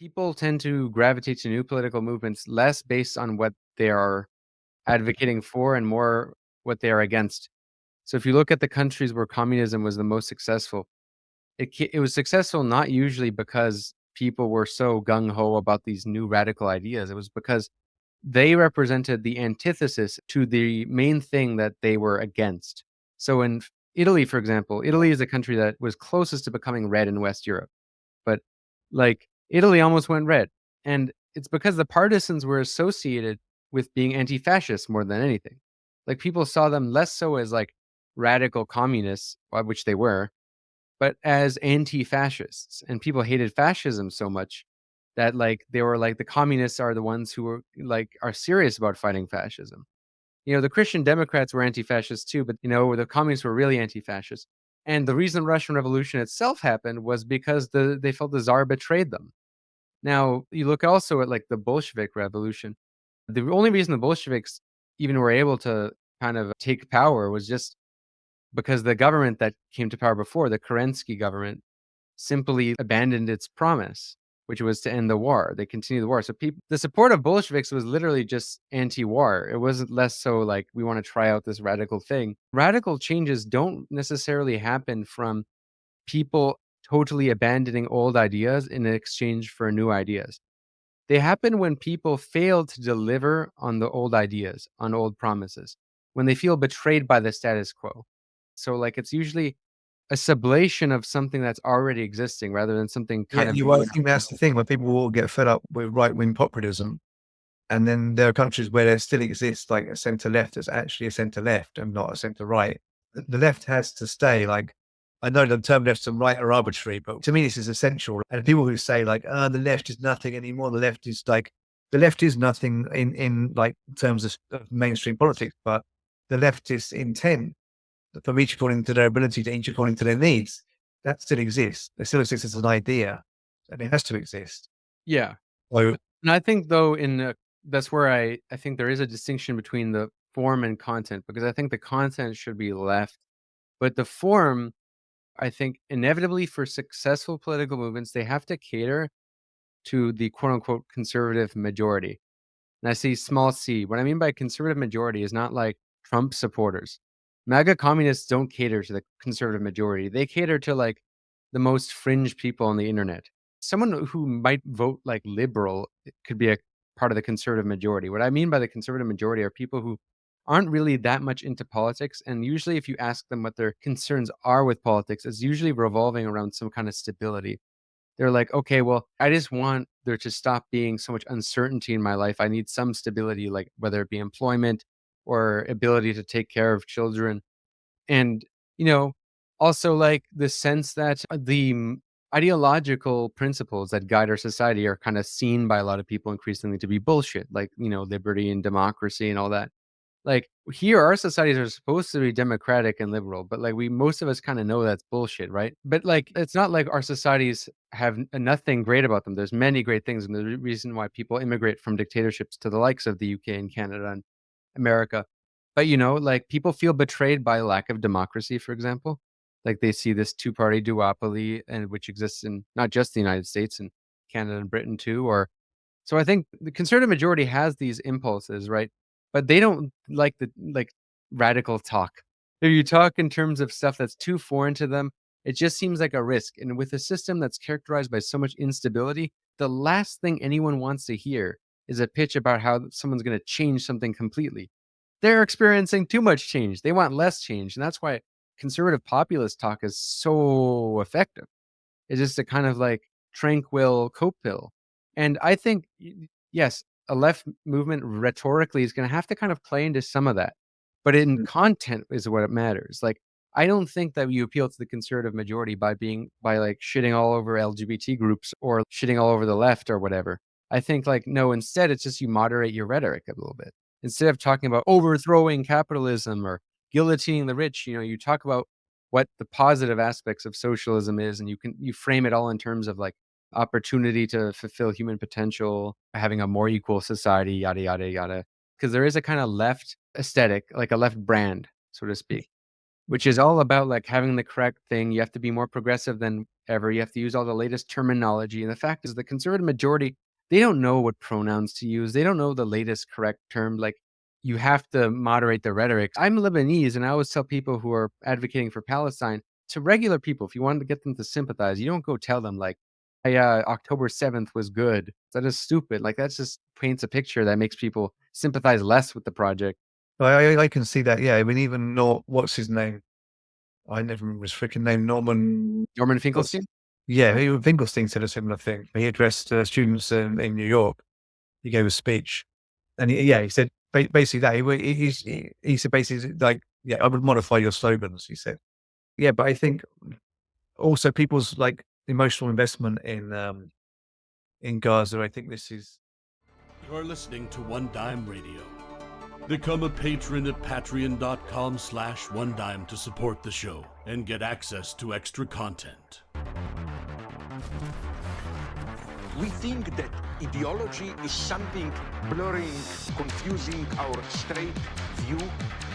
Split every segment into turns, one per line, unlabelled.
people tend to gravitate to new political movements less based on what they are advocating for and more what they are against. So if you look at the countries where communism was the most successful, it was successful not usually because people were so gung ho about these new radical ideas. It was because they represented the antithesis to the main thing that they were against. So in Italy, for example, Italy is a country that was closest to becoming red in West Europe. But, like, Italy almost went red, and it's because the partisans were associated with being anti-fascist more than anything. Like, people saw them less so as, like, radical communists, which they were, but as anti-fascists, and people hated fascism so much that, like, they were like, "The communists are the ones who are, like, are serious about fighting fascism." The Christian Democrats were anti-fascist too, but, the communists were really anti-fascist. And the reason the Russian Revolution itself happened was because they felt the Tsar betrayed them. Now, you look also at like the Bolshevik Revolution. The only reason the Bolsheviks even were able to kind of take power was just because the government that came to power before, the Kerensky government, simply abandoned its promise, which was to end the war. They continued the war. So the support of Bolsheviks was literally just anti-war. It wasn't less so like we want to try out this radical thing. Radical changes don't necessarily happen from people totally abandoning old ideas in exchange for new ideas. They happen when people fail to deliver on the old ideas, on old promises, when they feel betrayed by the status quo. So like it's usually a sublation of something that's already existing rather than something
Yeah,
kind of
I
new and
think that's the thing where people will get fed up with right-wing populism. And then there are countries where there still exists like a centre left that's actually a centre left and not a centre right. The left has to stay. Like, I know the term left and right are arbitrary, but to me, this is essential. And people who say like, the left is nothing anymore. The left is nothing in like terms of mainstream politics, but the leftist intent from each according to their ability to each according to their needs, that still exists. It still exists as an idea and it has to exist.
yeah.
So
And I think though that's where I think there is a distinction between the form and content because I think the content should be left, but the form I think inevitably for successful political movements they have to cater to the quote unquote conservative majority. And I see small c. What I mean by conservative majority is not like Trump supporters. MAGA communists don't cater to the conservative majority. They cater to like the most fringe people on the internet. Someone who might vote like liberal could be a part of the conservative majority. What I mean by the conservative majority are people who aren't really that much into politics. And usually, if you ask them what their concerns are with politics, it's usually revolving around some kind of stability. They're like, "Okay, well, I just want there to stop being so much uncertainty in my life. I need some stability, like whether it be employment or ability to take care of children." And, you know, also like the sense that ideological principles that guide our society are kind of seen by a lot of people increasingly to be bullshit, like, liberty and democracy and all that. Like, here, our societies are supposed to be democratic and liberal, but, like, most of us kinda know that's bullshit, right? But, like, it's not like our societies have nothing great about them. There's many great things, and the reason why people immigrate from dictatorships to the likes of the UK and Canada and America. But, like, people feel betrayed by lack of democracy, for example. Like, they see this two-party duopoly and which exists in not just the United States, and Canada and Britain too, or so I think the conservative majority has these impulses, right? But they don't like radical talk. If you talk in terms of stuff that's too foreign to them, it just seems like a risk. And with a system that's characterized by so much instability, the last thing anyone wants to hear is a pitch about how someone's going to change something completely. They're experiencing too much change. They want less change. And that's why conservative populist talk is so effective. It's just a kind of like tranquil cope pill. And I think, yes, a left movement rhetorically is going to have to kind of play into some of that, but in content is what it matters. Like, I don't think that you appeal to the conservative majority by like shitting all over LGBT groups or shitting all over the left or whatever. I think like, no, instead it's just you moderate your rhetoric a little bit. Instead of talking about overthrowing capitalism or guillotining the rich, you talk about what the positive aspects of socialism is, and you frame it all in terms of like opportunity to fulfill human potential, having a more equal society, yada yada yada. Because there is a kind of left aesthetic, like a left brand, so to speak. which is all about like having the correct thing. You have to be more progressive than ever. You have to use all the latest terminology. And the fact is, the conservative majority, they don't know what pronouns to use. They don't know the latest correct term. Like, you have to moderate the rhetoric. I'm Lebanese, and I always tell people who are advocating for Palestine, to regular people, if you want to get them to sympathize, you don't go tell them like, hey, October 7th was good. That is stupid. Like, that just paints a picture that makes people sympathize less with the project.
I can see that. Yeah, I mean, even what's his name? I never remember his freaking name.
Norman
What's
Finkelstein?
Yeah, Finkelstein said a similar thing. He addressed students in New York. He gave a speech, and he said basically that he said basically like, yeah, I would modify your slogans. He said, yeah, but I think also people's like emotional investment in Gaza. I think this is.
You're listening to One Dime Radio. Become a patron at patreon.com/onedime to support the show and get access to extra content.
We think that ideology is something blurring, confusing our straight view.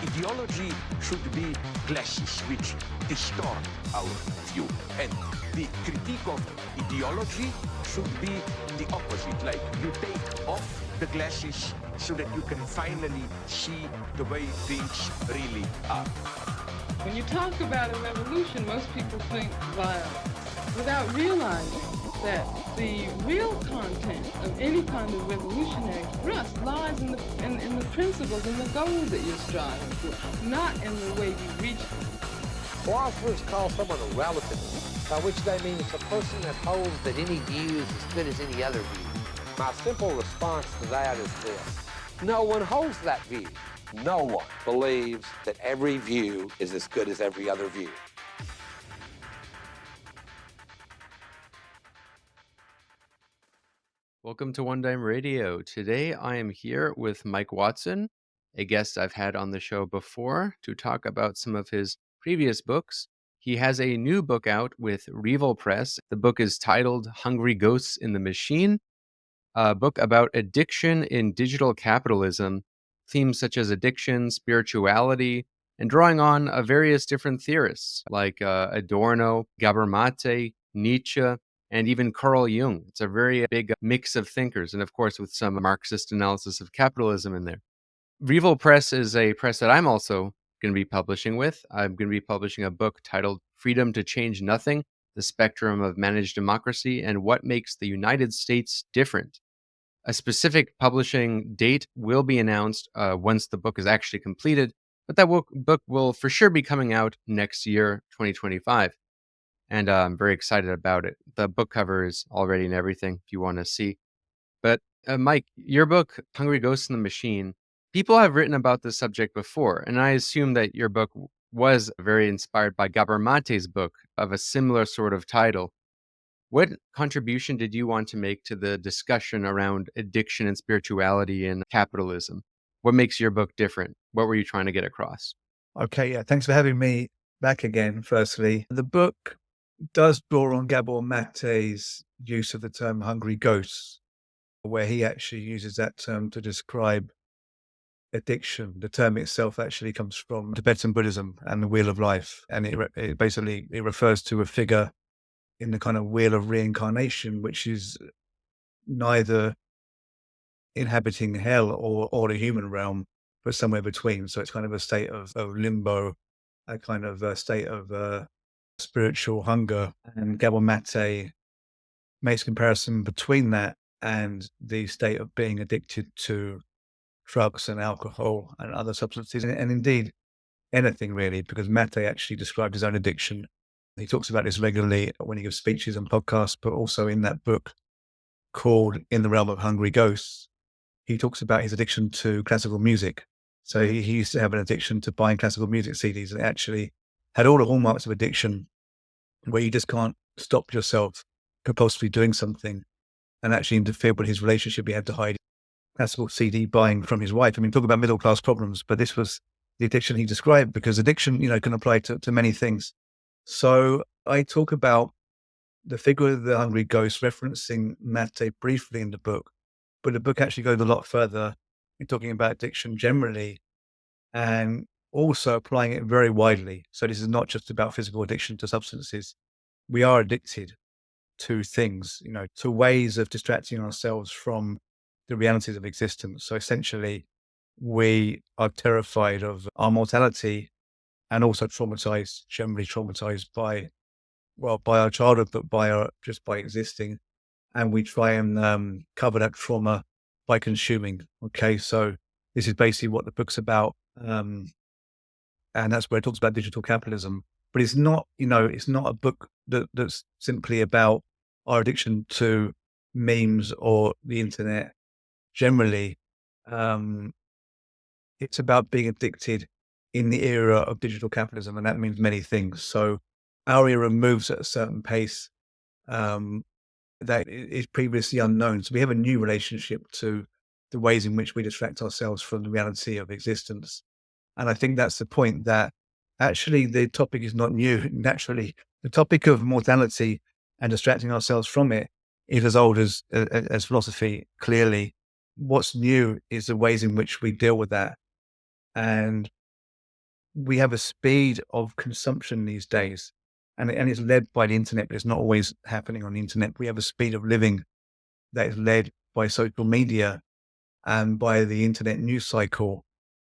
Ideology should be glasses which distort our view. And the critique of ideology should be the opposite. Like, you take off the glasses so that you can finally see the way things really are.
When you talk about a revolution, most people think violence, without realizing that the real content of any kind of revolutionary thrust lies in the principles and the goals that you're striving for, not in the way you reach them.
Philosophers call someone a relativist, by which they mean it's a person that holds that any view is as good as any other view. My simple response to that is this: no one holds that view. No one believes that every view is as good as every other view.
Welcome to One Dime Radio. Today I am here with Mike Watson, a guest I've had on the show before, to talk about some of his previous books. He has a new book out with Revol Press. The book is titled Hungry Ghosts in the Machine, a book about addiction in digital capitalism, themes such as addiction, spirituality, and drawing on various different theorists like Adorno, Gabor, Nietzsche, and even Carl Jung. It's a very big mix of thinkers, and of course, with some Marxist analysis of capitalism in there. Revol Press is a press that I'm also going to be publishing with. I'm going to be publishing a book titled Freedom to Change Nothing: The Spectrum of Managed Democracy and What Makes the United States Different. A specific publishing date will be announced once the book is actually completed, but that book will for sure be coming out next year, 2025. And I'm very excited about it. The book cover is already and everything if you want to see. But Mike, your book, Hungry Ghosts in the Machine, people have written about this subject before, and I assume that your book was very inspired by Gabor Mate's book of a similar sort of title. What contribution did you want to make to the discussion around addiction and spirituality and capitalism? What makes your book different? What were you trying to get across?
Okay, yeah, thanks for having me back again. Firstly, the book does draw on Gabor Mate's use of the term hungry ghosts, where he actually uses that term to describe addiction. The term itself actually comes from Tibetan Buddhism and the wheel of life. And it basically refers to a figure in the kind of wheel of reincarnation, which is neither inhabiting hell or the human realm, but somewhere between. So it's kind of a state of limbo, a kind of a state of spiritual hunger. And Gabor Mate makes comparison between that and the state of being addicted to drugs and alcohol and other substances, and indeed anything really, because Mate actually described his own addiction. He talks about this regularly when he gives speeches and podcasts, but also in that book called In the Realm of Hungry Ghosts, he talks about his addiction to classical music. So he used to have an addiction to buying classical music CDs, and actually had all the hallmarks of addiction where you just can't stop yourself compulsively doing something, and actually interfered with his relationship. He had to hide classical CD buying from his wife. I mean, talk about middle class problems, but this was the addiction he described, because addiction, can apply to many things. So I talk about the figure of the hungry ghost, referencing Mate briefly in the book, but the book actually goes a lot further in talking about addiction generally, and also applying it very widely. So this is not just about physical addiction to substances. We are addicted to things, to ways of distracting ourselves from the realities of existence. So essentially, we are terrified of our mortality and also traumatized, generally traumatized by our childhood, but just by existing. And we try and cover that trauma by consuming. Okay. So this is basically what the book's about. And that's where it talks about digital capitalism, but it's not, it's not a book that's simply about our addiction to memes or the internet generally. It's about being addicted in the era of digital capitalism, and that means many things. So our era moves at a certain pace that is previously unknown. So we have a new relationship to the ways in which we distract ourselves from the reality of existence. And I think that's the point, that actually the topic is not new. Naturally, the topic of mortality and distracting ourselves from it is as old as philosophy, clearly. What's new is the ways in which we deal with that. And we have a speed of consumption these days, and it's led by the internet, but it's not always happening on the internet. We have a speed of living that is led by social media and by the internet news cycle,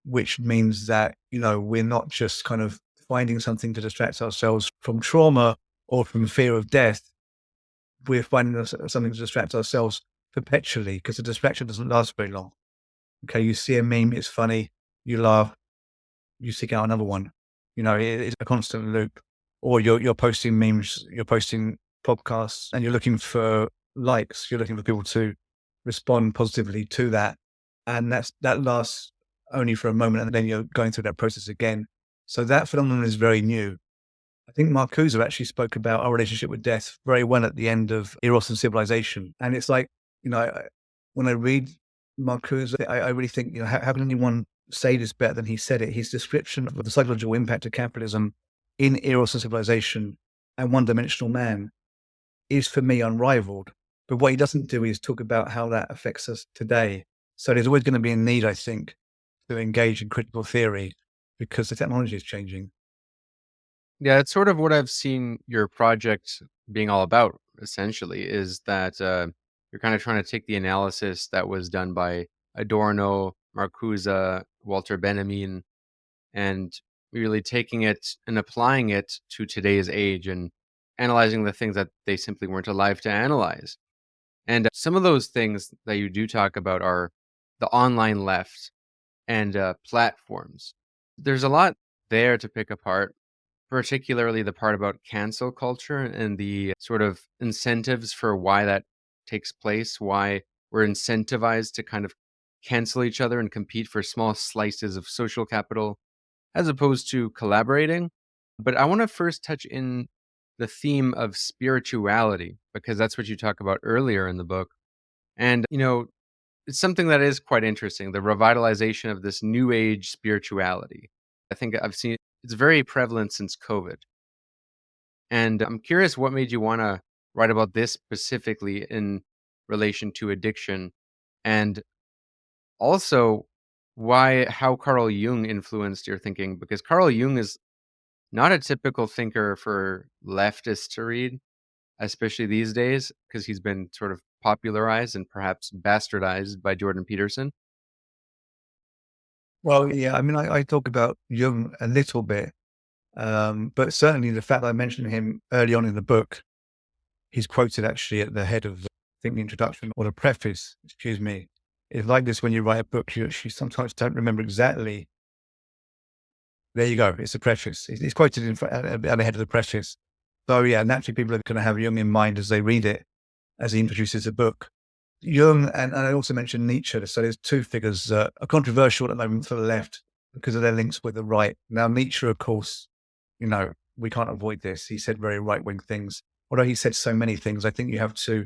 which means that, we're not just kind of finding something to distract ourselves from trauma or from fear of death. We're finding something to distract ourselves perpetually, because the distraction doesn't last very long. Okay. You see a meme, it's funny, you laugh, you seek out another one. It's a constant loop. Or you're posting memes, you're posting podcasts, and you're looking for likes. You're looking for people to respond positively to that. And that lasts only for a moment, and then you're going through that process again. So that phenomenon is very new. I think Marcuse actually spoke about our relationship with death very well at the end of Eros and Civilization. And it's like, when I read Marcuse, I really think, how can anyone say this better than he said it? His description of the psychological impact of capitalism in Eros and Civilization and One-Dimensional Man is, for me, unrivaled. But what he doesn't do is talk about how that affects us today. So there's always going to be a need, I think, to engage in critical theory, because the technology is changing.
Yeah, it's sort of what I've seen your project being all about, essentially, is that you're kind of trying to take the analysis that was done by Adorno, Marcuse, Walter Benjamin, and really taking it and applying it to today's age and analyzing the things that they simply weren't alive to analyze. And some of those things that you do talk about are the online left and platforms. There's a lot there to pick apart, particularly the part about cancel culture and the sort of incentives for why that takes place, why we're incentivized to kind of cancel each other and compete for small slices of social capital as opposed to collaborating. But I want to first touch in the theme of spirituality, because that's what you talk about earlier in the book. And, it's something that is quite interesting, the revitalization of this new age spirituality. I think I've seen it's very prevalent since COVID. And I'm curious what made you want to write about this specifically in relation to addiction, and also how Carl Jung influenced your thinking, because Carl Jung is not a typical thinker for leftists to read, especially these days, because he's been sort of popularized and perhaps bastardized by Jordan Peterson.
Well, yeah, I mean, I talk about Jung a little bit, but certainly the fact that I mentioned him early on in the book, he's quoted actually at the head of, I think, the introduction or the preface, excuse me. It's like this when you write a book, you sometimes don't remember exactly. There you go. It's a preface. It's quoted at the head of the preface. So yeah, naturally people are going to have Jung in mind as they read it, as he introduces the book. Jung, and I also mentioned Nietzsche. So there's two figures that are controversial at the moment for the left because of their links with the right. Now, Nietzsche, of course, we can't avoid this. He said very right-wing things. Although he said so many things, I think you have to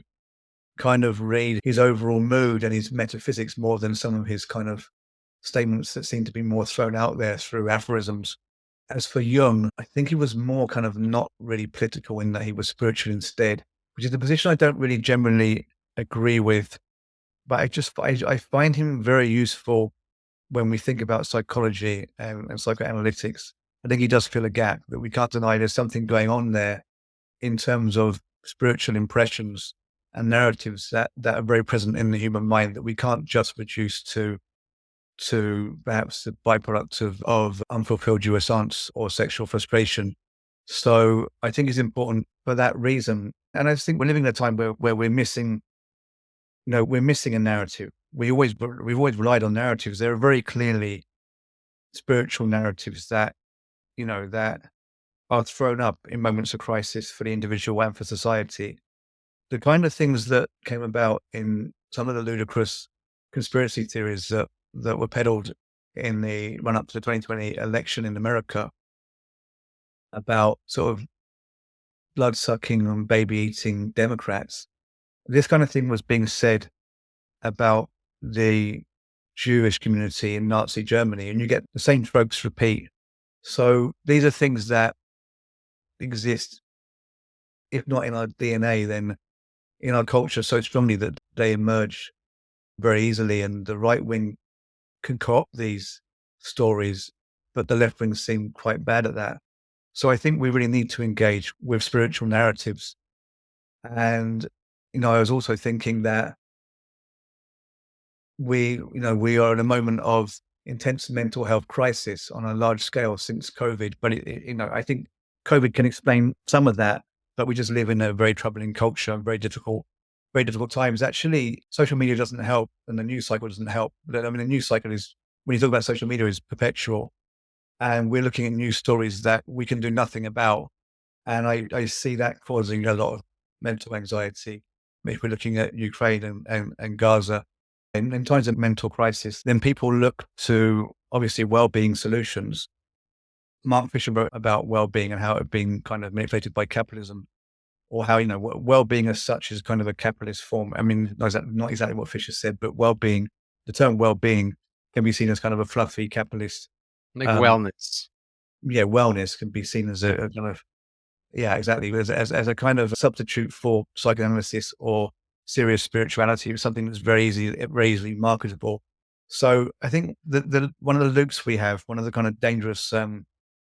kind of read his overall mood and his metaphysics more than some of his kind of statements that seem to be more thrown out there through aphorisms. As for Jung, I think he was more kind of not really political in that he was spiritual instead, which is a position I don't really generally agree with. But I find him very useful when we think about psychology and psychoanalytics, I think he does fill a gap that we can't deny there's something going on there in terms of spiritual impressions and narratives that are very present in the human mind that we can't just reduce to perhaps the byproduct of unfulfilled jouissance or sexual frustration. So I think it's important for that reason. And I just think we're living in a time where we're missing, we're missing a narrative. We've always relied on narratives. There are very clearly spiritual narratives that, that are thrown up in moments of crisis for the individual and for society. The kind of things that came about in some of the ludicrous conspiracy theories that were peddled in the run up to the 2020 election in America about sort of blood sucking and baby eating Democrats. This kind of thing was being said about the Jewish community in Nazi Germany, and you get the same tropes repeat. So these are things that exist, if not in our DNA, then in our culture so strongly that they emerge very easily. And the right wing concoct these stories, but the left wing seem quite bad at that. So I think we really need to engage with spiritual narratives. And, I was also thinking that we are in a moment of intense mental health crisis on a large scale since COVID. But, I think COVID can explain some of that, but we just live in a very troubling culture, very difficult times. Actually, social media doesn't help and the news cycle doesn't help. I mean, the news cycle is, when you talk about social media, is perpetual. And we're looking at news stories that we can do nothing about. And I see that causing a lot of mental anxiety. If we're looking at Ukraine and Gaza, in times of mental crisis, then people look to obviously well-being solutions. Mark Fisher wrote about well-being and how it being kind of manipulated by capitalism, or how, well-being as such is kind of a capitalist form. I mean, not exactly what Fisher said, but well-being, the term well-being can be seen as kind of a fluffy capitalist.
Like wellness.
Yeah, wellness can be seen as a kind of, yeah, exactly, as a kind of substitute for psychoanalysis or serious spirituality. It's something that's very easily marketable. So I think the one of the loops we have, one of the kind of dangerous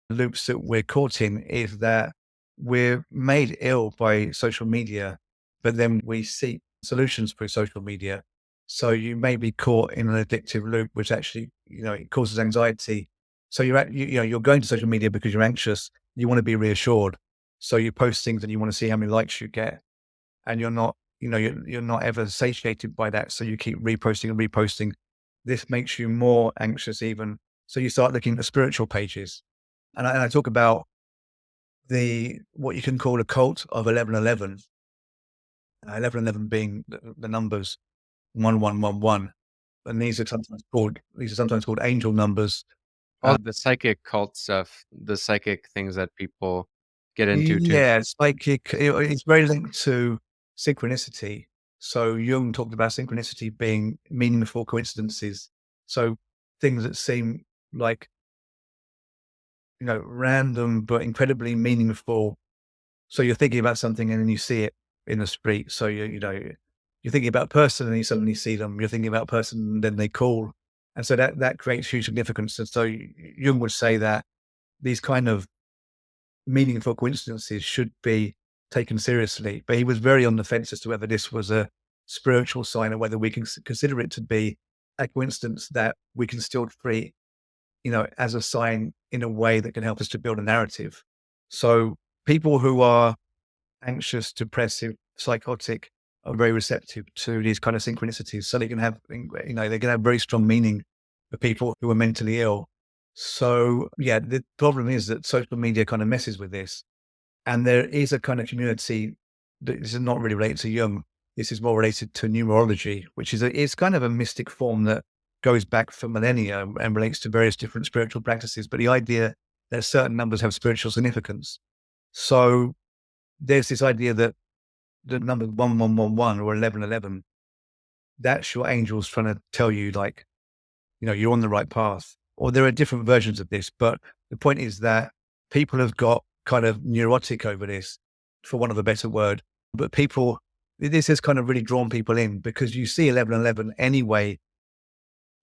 loops that we're caught in, is that we're made ill by social media, but then we seek solutions through social media. So you may be caught in an addictive loop, which actually, it causes anxiety. So you're going to social media because you're anxious. You want to be reassured. So you post things and you want to see how many likes you get, and you're not ever satiated by that. So you keep reposting and reposting. This makes you more anxious even. So you start looking at spiritual pages. And I talk about what you can call a cult of 1111. 1111 being the numbers 1111. And these are sometimes called angel numbers.
All the psychic cult stuff, the psychic things that people get into too.
Yeah, psychic. It's very linked to synchronicity. So Jung talked about synchronicity being meaningful coincidences. So things that seem like, random but incredibly meaningful. So you're thinking about something and then you see it in the street. So you're thinking about a person and you suddenly see them. You're thinking about a person and then they call. And so that creates huge significance. And so Jung would say that these kind of meaningful coincidences should be taken seriously. But he was very on the fence as to whether this was a spiritual sign or whether we can consider it to be a coincidence that we can still treat, as a sign in a way that can help us to build a narrative. So people who are anxious, depressive, psychotic are very receptive to these kind of synchronicities. So they can have, they can have very strong meaning for people who are mentally ill. So yeah, the problem is that social media kind of messes with this. And there is a kind of community that this is not really related to Jung. This is more related to numerology, which is kind of a mystic form that goes back for millennia and relates to various different spiritual practices. But the idea that certain numbers have spiritual significance. So there's this idea that the number 1111 or 1111, that's your angels trying to tell you, like, you're on the right path. Or there are different versions of this, but the point is that people have got kind of neurotic over this, for want of a better word. But this has kind of really drawn people in because you see 1111 anyway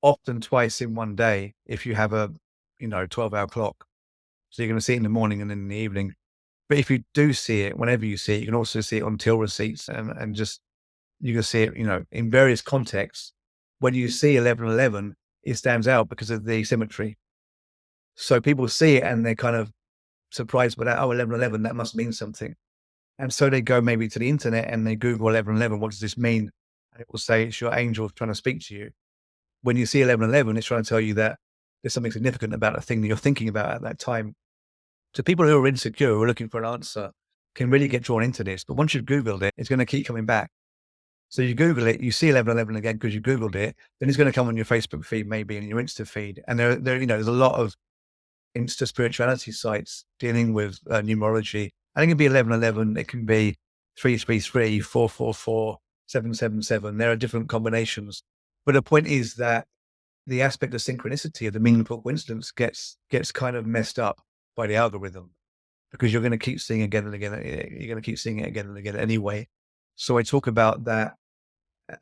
often twice in one day if you have a, 12-hour clock. So you're going to see it in the morning and in the evening. But if you do see it, whenever you see it, you can also see it on till receipts and just, you can see it, in various contexts. When you see 1111, it stands out because of the symmetry. So people see it and they're kind of surprised by that. Oh, 1111, that must mean something. And so they go maybe to the internet and they Google 1111. What does this mean? And it will say it's your angel trying to speak to you. When you see 1111, it's trying to tell you that there's something significant about a thing that you're thinking about at that time. So people who are insecure, who are looking for an answer, can really get drawn into this. But once you've Googled it, it's going to keep coming back. So you Google it, you see 1111 again because you Googled it, then it's going to come on your Facebook feed, maybe in your Insta feed. And there's a lot of Insta spirituality sites dealing with numerology. I think it can be 1111, it can be 333, 444, 777. There are different combinations. But the point is that the aspect of synchronicity, of the meaningful coincidence, gets kind of messed up by the algorithm, because you're going to keep seeing it again and again. You're going to keep seeing it again and again anyway. So I talk about that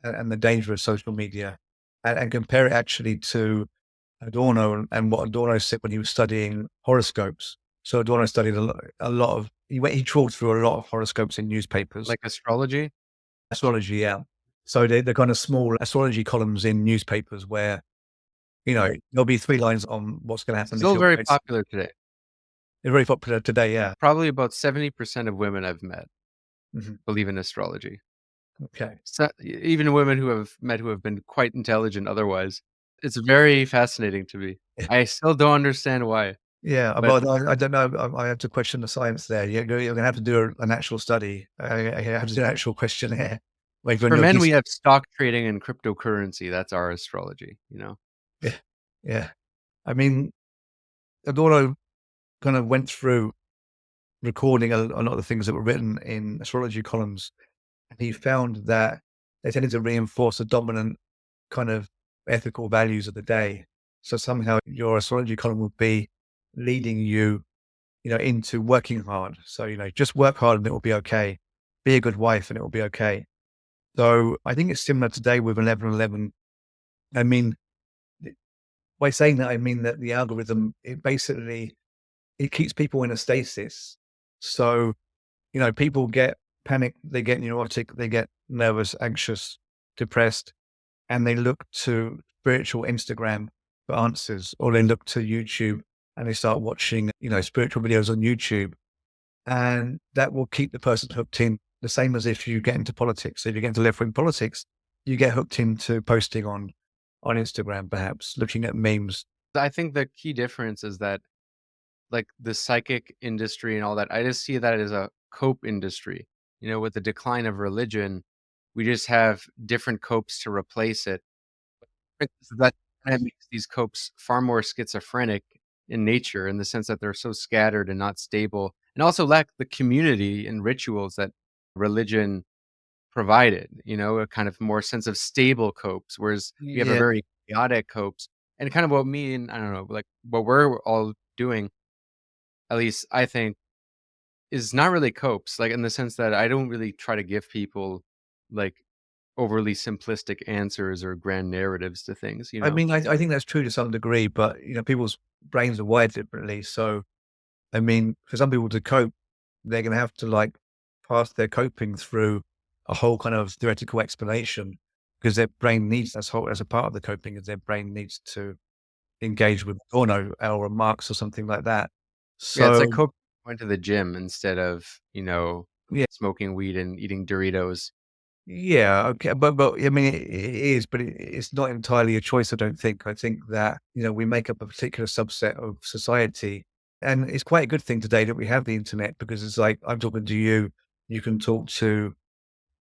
and the danger of social media, and compare it actually to Adorno and what Adorno said when he was studying horoscopes. So Adorno studied a lot of, he trawled through a lot of horoscopes in newspapers.
Like astrology?
Astrology, yeah. So they're kind of small astrology columns in newspapers where, there'll be 3 lines on what's going to happen.
Still very popular today.
They're very popular today, yeah.
Probably about 70% of women I've met
Mm-hmm.
believe in astrology.
Okay.
So, even women who have met who have been quite intelligent otherwise. It's very fascinating to me. I still don't understand why.
Yeah,
But
but I don't know. I have to question the science there. You're going to have to do an actual study. I have to do an actual questionnaire. Like
for men, we have stock trading and cryptocurrency. That's our astrology,
Yeah, yeah. I mean, Adorno kind of went through recording a lot of the things that were written in astrology columns, and he found that they tended to reinforce the dominant kind of ethical values of the day. So somehow your astrology column would be leading you, into working hard. So, just work hard and it will be okay. Be a good wife and it will be okay. So I think it's similar today with 1111. I mean, by saying that, I mean that the algorithm, it keeps people in a stasis. So, people get panicked, they get neurotic, they get nervous, anxious, depressed, and they look to spiritual Instagram for answers, or they look to YouTube and they start watching, spiritual videos on YouTube. And that will keep the person hooked in, the same as if you get into politics. If you get into left-wing politics, you get hooked into posting on Instagram, perhaps looking at memes.
I think the key difference is that, like, the psychic industry and all that, I just see that as a cope industry. With the decline of religion, we just have different copes to replace it. That kind of makes these copes far more schizophrenic in nature, in the sense that they're so scattered and not stable, and also lack the community and rituals that religion provided, a kind of more sense of stable copes, whereas we have a
Yeah.
very chaotic copes. And kind of what me and, I don't know, like, what we're all doing, at least I think, is not really copes, like, in the sense that I don't really try to give people, like, overly simplistic answers or grand narratives to things,
I mean, I think that's true to some degree, but, people's brains are wired differently. So, I mean, for some people to cope, they're going to have to pass their coping through a whole kind of theoretical explanation, because their brain needs as a part of the coping, is their brain needs to engage with Adorno or Marx or something like that.
Yeah, it's like
So,
cope going to the gym instead of,
yeah,
smoking weed and eating Doritos.
yeah, okay, but I mean, it is, but it's not entirely a choice. I don't think. I think that we make up a particular subset of society, and it's quite a good thing today that we have the internet, because it's like I'm talking to you, you can talk to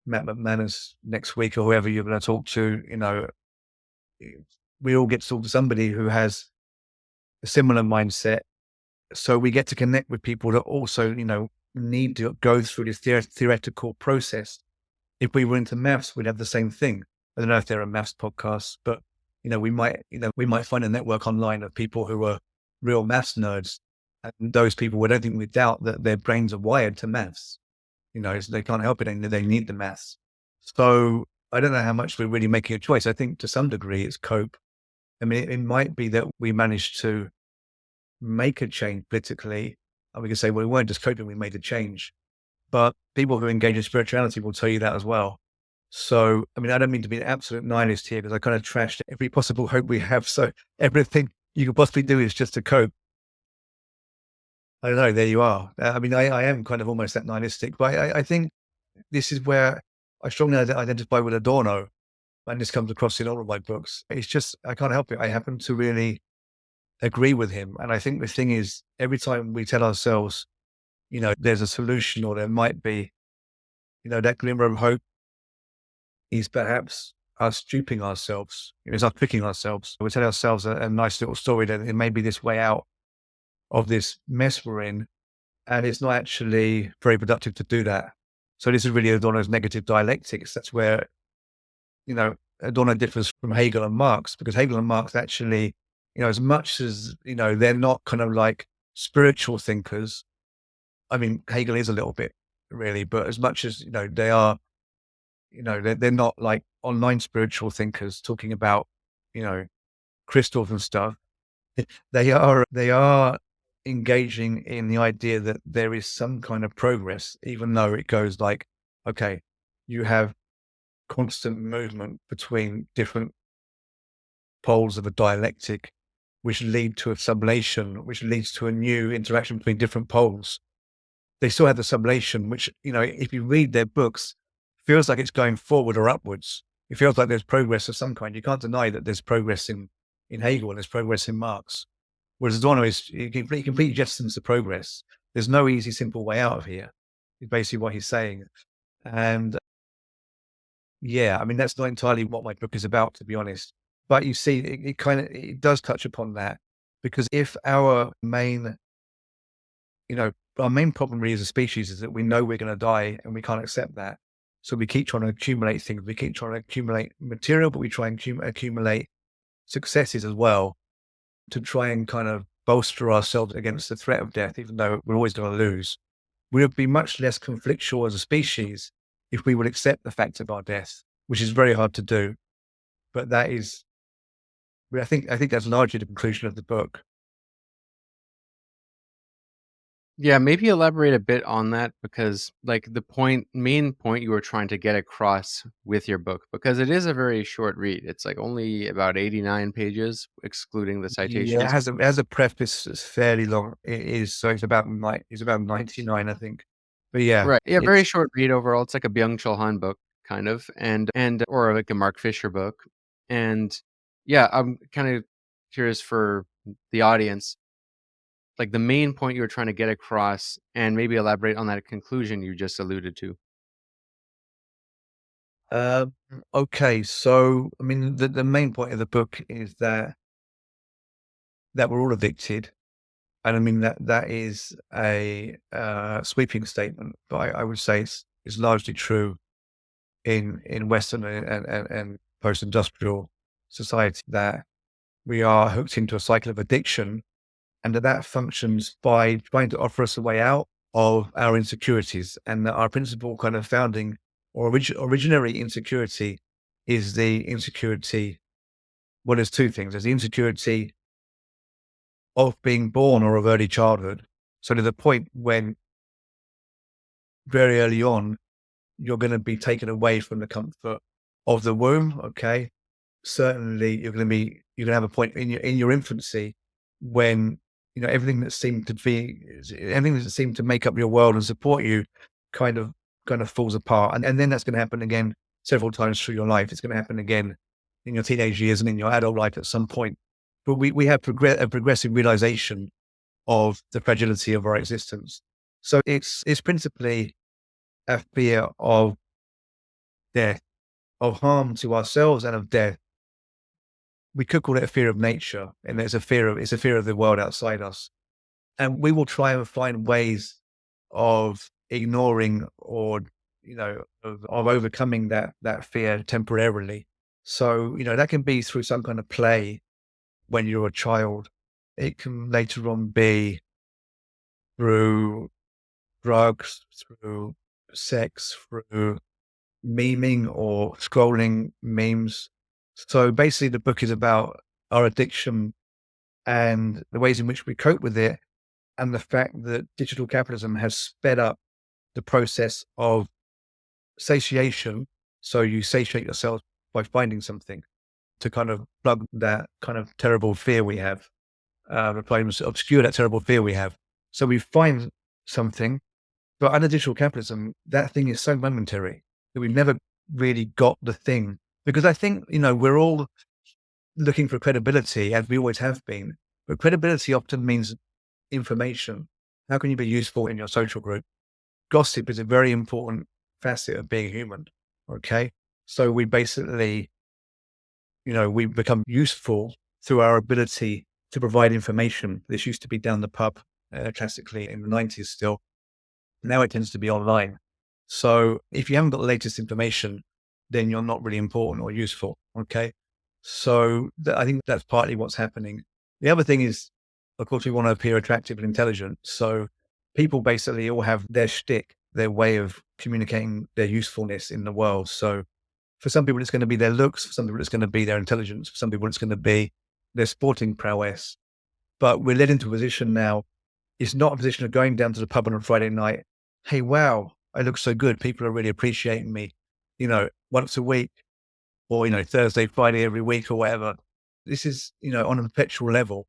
Matt McManus next week or whoever you're going to talk to. We all get to talk to somebody who has a similar mindset, so we get to connect with people that also need to go through this theoretical process. If we were into maths, we'd have the same thing. I don't know if there are maths podcasts, but we might find a network online of people who are real maths nerds, and those people would, I think, we doubt that their brains are wired to maths. They can't help it, and they need the maths. So I don't know how much we're really making a choice. I think to some degree it's cope, I mean, it might be that we managed to make a change politically, and we can say, well, we weren't just coping, we made a change. But people who engage in spirituality will tell you that as well. So, I mean, I don't mean to be an absolute nihilist here, because I kind of trashed every possible hope we have. So everything you could possibly do is just to cope. I don't know, there you are. I mean, I am kind of almost that nihilistic, but I think this is where I strongly identify with Adorno, and this comes across in all of my books. It's just, I can't help it. I happen to really agree with him. And I think the thing is, every time we tell ourselves, there's a solution, or there might be, that glimmer of hope, is perhaps us duping ourselves. It's us tricking ourselves. We tell ourselves a nice little story that it may be this way out of this mess we're in, and it's not actually very productive to do that. So this is really Adorno's negative dialectics. That's where, Adorno differs from Hegel and Marx, because Hegel and Marx actually, as much as, they're not kind of like spiritual thinkers. I mean, Hegel is a little bit, really, but as much as, they are, they're not like online spiritual thinkers talking about, crystals and stuff. They are engaging in the idea that there is some kind of progress, even though it goes like, okay, you have constant movement between different poles of a dialectic, which lead to a sublation, which leads to a new interaction between different poles. They still have the sublation, which, if you read their books, feels like it's going forward or upwards. It feels like there's progress of some kind. You can't deny that there's progress in Hegel and there's progress in Marx. Whereas Adorno he completely jettisons the progress. There's no easy, simple way out of here, is basically what he's saying. And yeah, I mean, that's not entirely what my book is about, to be honest. But you see, it does touch upon that, because if our main problem really as a species is that we know we're going to die and we can't accept that. So we keep trying to accumulate things. We keep trying to accumulate material, but we try and accumulate successes as well, to try and kind of bolster ourselves against the threat of death, even though we're always going to lose. We would be much less conflictual as a species if we would accept the fact of our death, which is very hard to do. But that is, I think that's largely the conclusion of the book.
Yeah, maybe elaborate a bit on that, because like the main point you were trying to get across with your book, because it is a very short read. It's like only about 89 pages, excluding the
Yeah,
citations.
it has a preface that's fairly long. It is, so it's about 99, I think. But yeah,
Right. Yeah, very short read overall. It's like a Byung-Chul Han book, kind of, and or like a Mark Fisher book. And yeah, I'm kind of curious for the audience, like the main point you were trying to get across, and maybe elaborate on that conclusion you just alluded to.
Okay, so I mean, the main point of the book is that we're all addicted, and I mean that is a sweeping statement, but I would say it's largely true in Western and post-industrial society, that we are hooked into a cycle of addiction, and that functions by trying to offer us a way out of our insecurities, and that our principal kind of founding or originary insecurity is the insecurity. Well, there's two things. There's the insecurity of being born or of early childhood. So there's a point when very early on, you're going to be taken away from the comfort of the womb. Okay. Certainly you're going to have a point in your infancy when, everything that seemed to make up your world and support you kind of falls apart. And then that's going to happen again several times through your life. It's going to happen again in your teenage years and in your adult life at some point. But we have a progressive realization of the fragility of our existence. So it's principally a fear of death, of harm to ourselves and of death. We could call it a fear of nature, and it's a fear of the world outside us. And we will try and find ways of ignoring or, of overcoming that fear temporarily. So, that can be through some kind of play when you're a child. It can later on be through drugs, through sex, through memeing or scrolling memes. So basically the book is about our addiction and the ways in which we cope with it, and the fact that digital capitalism has sped up the process of satiation. So you satiate yourself by finding something to kind of plug that kind of terrible fear we have, obscure that terrible fear we have. So we find something, but under digital capitalism, that thing is so momentary that we've never really got the thing. Because I think, we're all looking for credibility, as we always have been, but credibility often means information. How can you be useful in your social group? Gossip is a very important facet of being human. Okay. So we basically, we become useful through our ability to provide information. This used to be down the pub, classically in the 90s still. Now it tends to be online. So if you haven't got the latest information, then you're not really important or useful. Okay. So I think that's partly what's happening. The other thing is, of course, we want to appear attractive and intelligent. So people basically all have their shtick, their way of communicating their usefulness in the world. So for some people, it's going to be their looks. For some people, it's going to be their intelligence. For some people, it's going to be their sporting prowess. But we're led into a position now. It's not a position of going down to the pub on a Friday night. Hey, wow, I look so good. People are really appreciating me, once a week or, Thursday, Friday, every week or whatever. This is, on a perpetual level.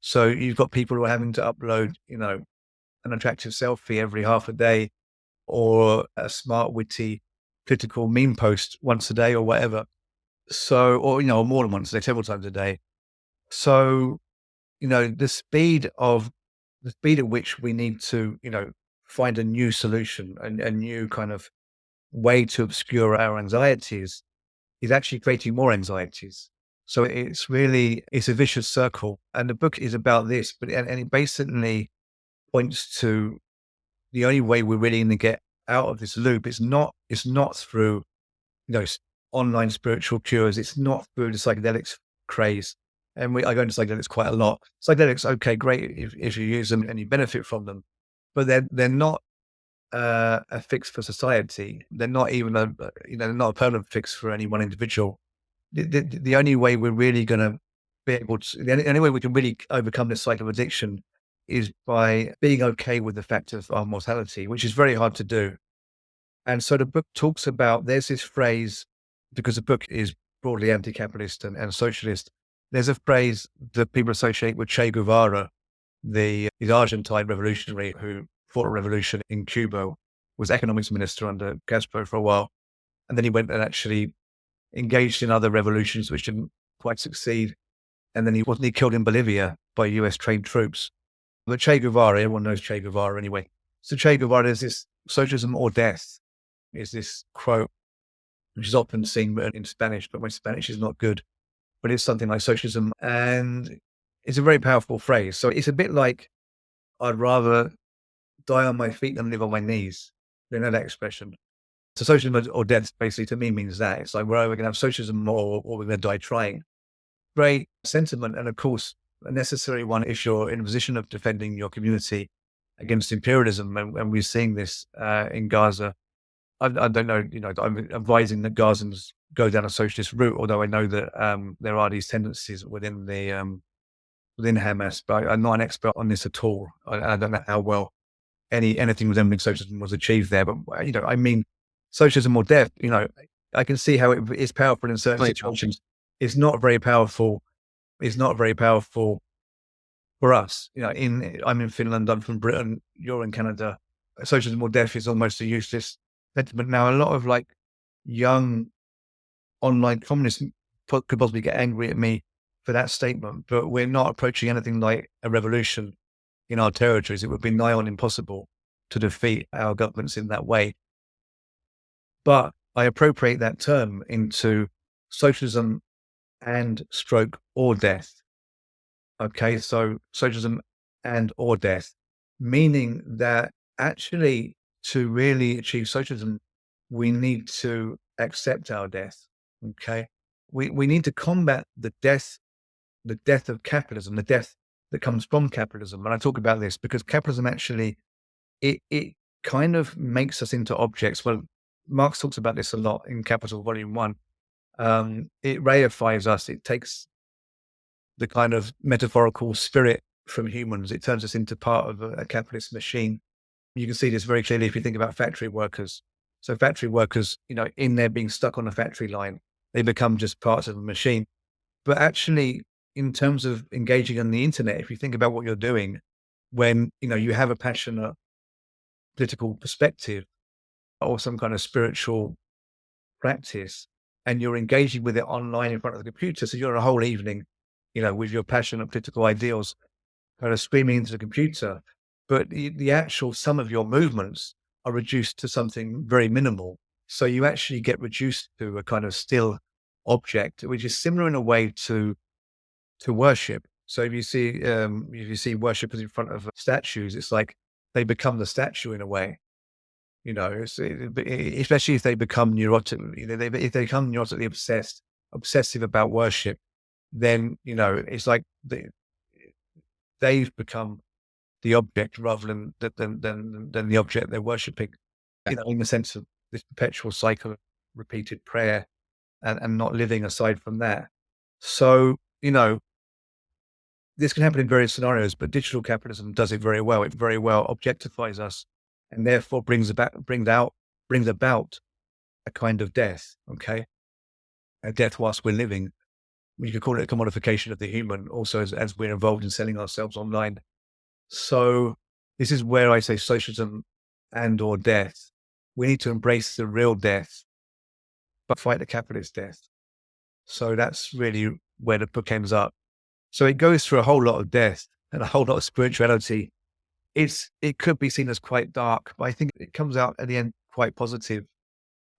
So you've got people who are having to upload, an attractive selfie every half a day, or a smart, witty, critical meme post once a day or whatever. So, or, more than once a day, several times a day. So, the speed at which we need to, find a new solution, a new kind of way to obscure our anxieties is actually creating more anxieties. So it's a vicious circle. And the book is about this, and it basically points to the only way we're really going to get out of this loop. It's not through, online spiritual cures. It's not through the psychedelics craze. And I go into psychedelics quite a lot. Psychedelics, okay, great if you use them and you benefit from them, but they're not a fix for society. They're not even they're not a permanent fix for any one individual. The only way we're really going to be able to, the only way we can really overcome this cycle of addiction is by being okay with the fact of our mortality, which is very hard to do. And so the book talks about, there's this phrase, because the book is broadly anti-capitalist and socialist. There's a phrase that people associate with Che Guevara, the Argentine revolutionary who fought a revolution in Cuba, was economics minister under Castro for a while. And then he went and actually engaged in other revolutions which didn't quite succeed. And then he killed in Bolivia by US trained troops. But Che Guevara, everyone knows Che Guevara anyway. So Che Guevara is this socialism or death, is this quote, which is often seen in Spanish, but my Spanish is not good. But it's something like socialism. And it's a very powerful phrase. So it's a bit like, I'd rather die on my feet than live on my knees. You know that expression. So socialism or death basically to me means that. It's like we're either going to have socialism or we're going to die trying. Great sentiment. And of course, a necessary one if you're in a position of defending your community against imperialism. And we're seeing this in Gaza. I don't know, I'm advising that Gazans go down a socialist route, although I know that there are these tendencies within within Hamas, but I'm not an expert on this at all. I don't know how well anything resembling socialism was achieved there. But, I mean, socialism or death, I can see how it is powerful in certain situations. It's not very powerful. It's not very powerful for us. I'm in Finland, I'm from Britain, you're in Canada. Socialism or death is almost a useless sentiment. Now, a lot of young online communists could possibly get angry at me for that statement, but we're not approaching anything like a revolution in our territories. It would be nigh on impossible to defeat our governments in that way. But I appropriate that term into socialism and stroke or death. Okay, so socialism and or death, meaning that actually to really achieve socialism, we need to accept our death. Okay, we need to combat the death of capitalism, the death that comes from capitalism. And I talk about this because capitalism actually, it kind of makes us into objects. Well, Marx talks about this a lot in Capital Volume 1. It reifies us. It takes the kind of metaphorical spirit from humans. It turns us into part of a capitalist machine. You can see this very clearly if you think about factory workers. So factory workers, in there being stuck on a factory line, they become just parts of a machine. But actually, in terms of engaging on the internet, if you think about what you're doing, when, you have a passionate political perspective or some kind of spiritual practice, and you're engaging with it online in front of the computer. So you're a whole evening, with your passionate political ideals kind of screaming into the computer. But the actual sum of your movements are reduced to something very minimal. So you actually get reduced to a kind of still object, which is similar in a way to worship. So if you see worshippers in front of statues, it's like they become the statue in a way. Especially if they become neurotic, if they become neurotically obsessive about worship, then it's like they've become the object rather than the object they're worshipping. In the sense of this perpetual cycle of repeated prayer and not living aside from that. So this can happen in various scenarios, but digital capitalism does it very well. It very well objectifies us, and therefore brings about a kind of death. Okay, a death whilst we're living. You could call it a commodification of the human, also as we're involved in selling ourselves online. So this is where I say socialism and/or death. We need to embrace the real death, but fight the capitalist death. So that's really where the book ends up. So it goes through a whole lot of death and a whole lot of spirituality. It could be seen as quite dark, but I think it comes out at the end quite positive.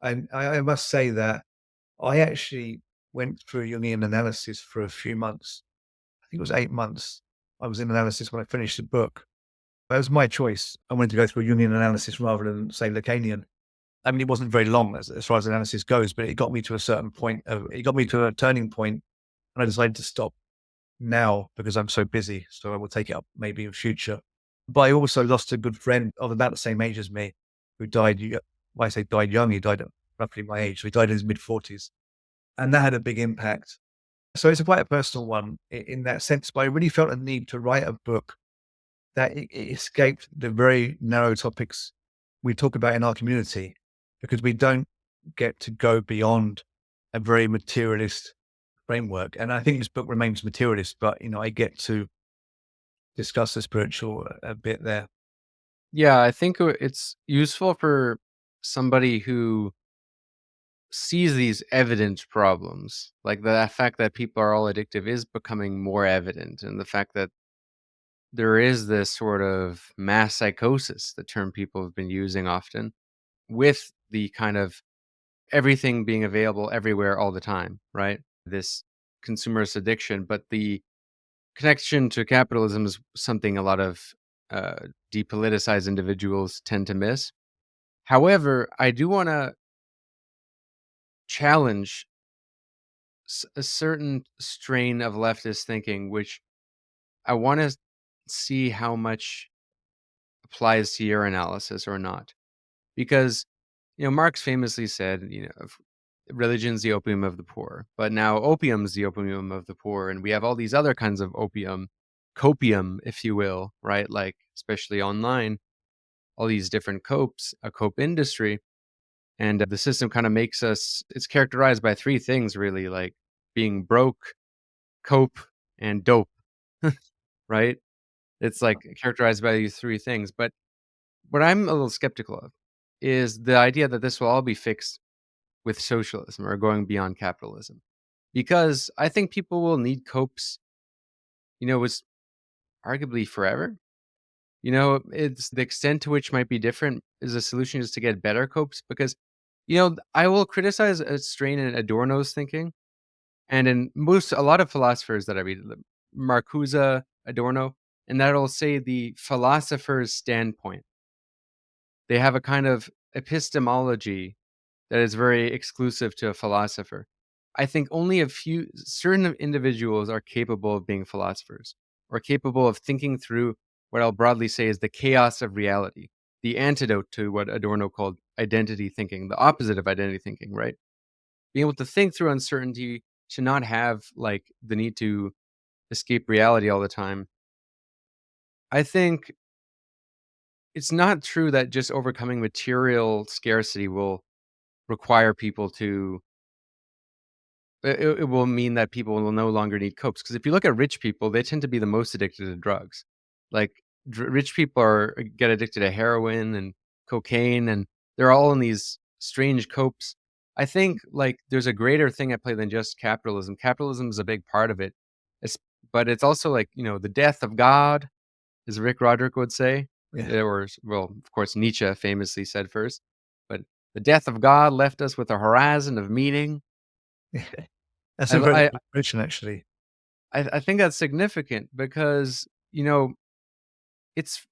And I must say that I actually went through Jungian analysis for a few months. I think it was 8 months. I was in analysis when I finished the book. That was my choice. I wanted to go through a Jungian analysis rather than, say, Lacanian. I mean, it wasn't very long as far as analysis goes, but it got me to a certain point. It got me to a turning point, and I decided to stop now because I'm so busy. So I will take it up maybe in future. But I also lost a good friend of about the same age as me who died. When I say died young, he died at roughly my age. So he died in his mid-40s. And that had a big impact. So it's quite a personal one in that sense. But I really felt a need to write a book that it escaped the very narrow topics we talk about in our community, because we don't get to go beyond a very materialist framework. And I think this book remains materialist, but I get to discuss the spiritual a bit there.
Yeah, I think it's useful for somebody who sees these evident problems, like the fact that people are all addictive is becoming more evident, and the fact that there is this sort of mass psychosis, the term people have been using often, with the kind of everything being available everywhere all the time, right? This consumerist addiction, but the connection to capitalism is something a lot of depoliticized individuals tend to miss. However, I do want to challenge a certain strain of leftist thinking, which I want to see how much applies to your analysis or not. Because, Marx famously said, religion's the opium of the poor, but now opium's the opium of the poor. And we have all these other kinds of opium, copium, if you will, right? Like, especially online, all these different copes, a cope industry. And the system kind of makes us, it's characterized by three things, really, like being broke, cope, and dope, right? It's like characterized by these three things. But what I'm a little skeptical of is the idea that this will all be fixed with socialism or going beyond capitalism. Because I think people will need copes, was arguably forever. It's the extent to which might be different is a solution just to get better copes. Because, I will criticize a strain in Adorno's thinking. And in a lot of philosophers that I read, Marcuse, Adorno, and that'll say the philosopher's standpoint. They have a kind of epistemology that is very exclusive to a philosopher. I think only a few certain individuals are capable of being philosophers or capable of thinking through what I'll broadly say is the chaos of reality, the antidote to what Adorno called identity thinking, the opposite of identity thinking, right? Being able to think through uncertainty, to not have like the need to escape reality all the time. I think it's not true that just overcoming material scarcity will require people to it will mean that people will no longer need copes. Because if you look at rich people, they tend to be the most addicted to drugs. Like, rich people get addicted to heroin and cocaine, and they're all in these strange copes. I think, like, there's a greater thing at play than just capitalism. Capitalism is a big part of it, it's but it's also, like, the death of God, as Rick Roderick would say,
Yeah.
or well, of course, Nietzsche famously said first, but the death of God left us with a horizon of meaning.
Yeah. That's
I
a very
I
good description, actually.
I think that's significant because, it's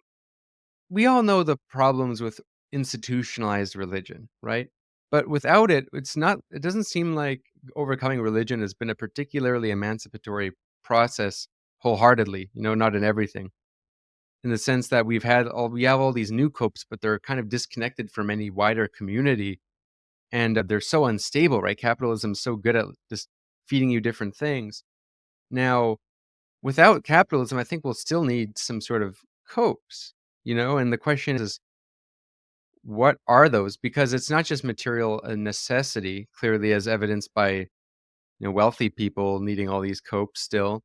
we all know the problems with institutionalized religion, right? But without it, it doesn't seem like overcoming religion has been a particularly emancipatory process wholeheartedly, not in everything. In the sense that we have all these new copes, but they're kind of disconnected from any wider community, and they're so unstable, right? Capitalism's so good at just feeding you different things. Now, without capitalism, I think we'll still need some sort of copes, and the question is, what are those? Because it's not just material necessity, clearly as evidenced by, wealthy people needing all these copes still.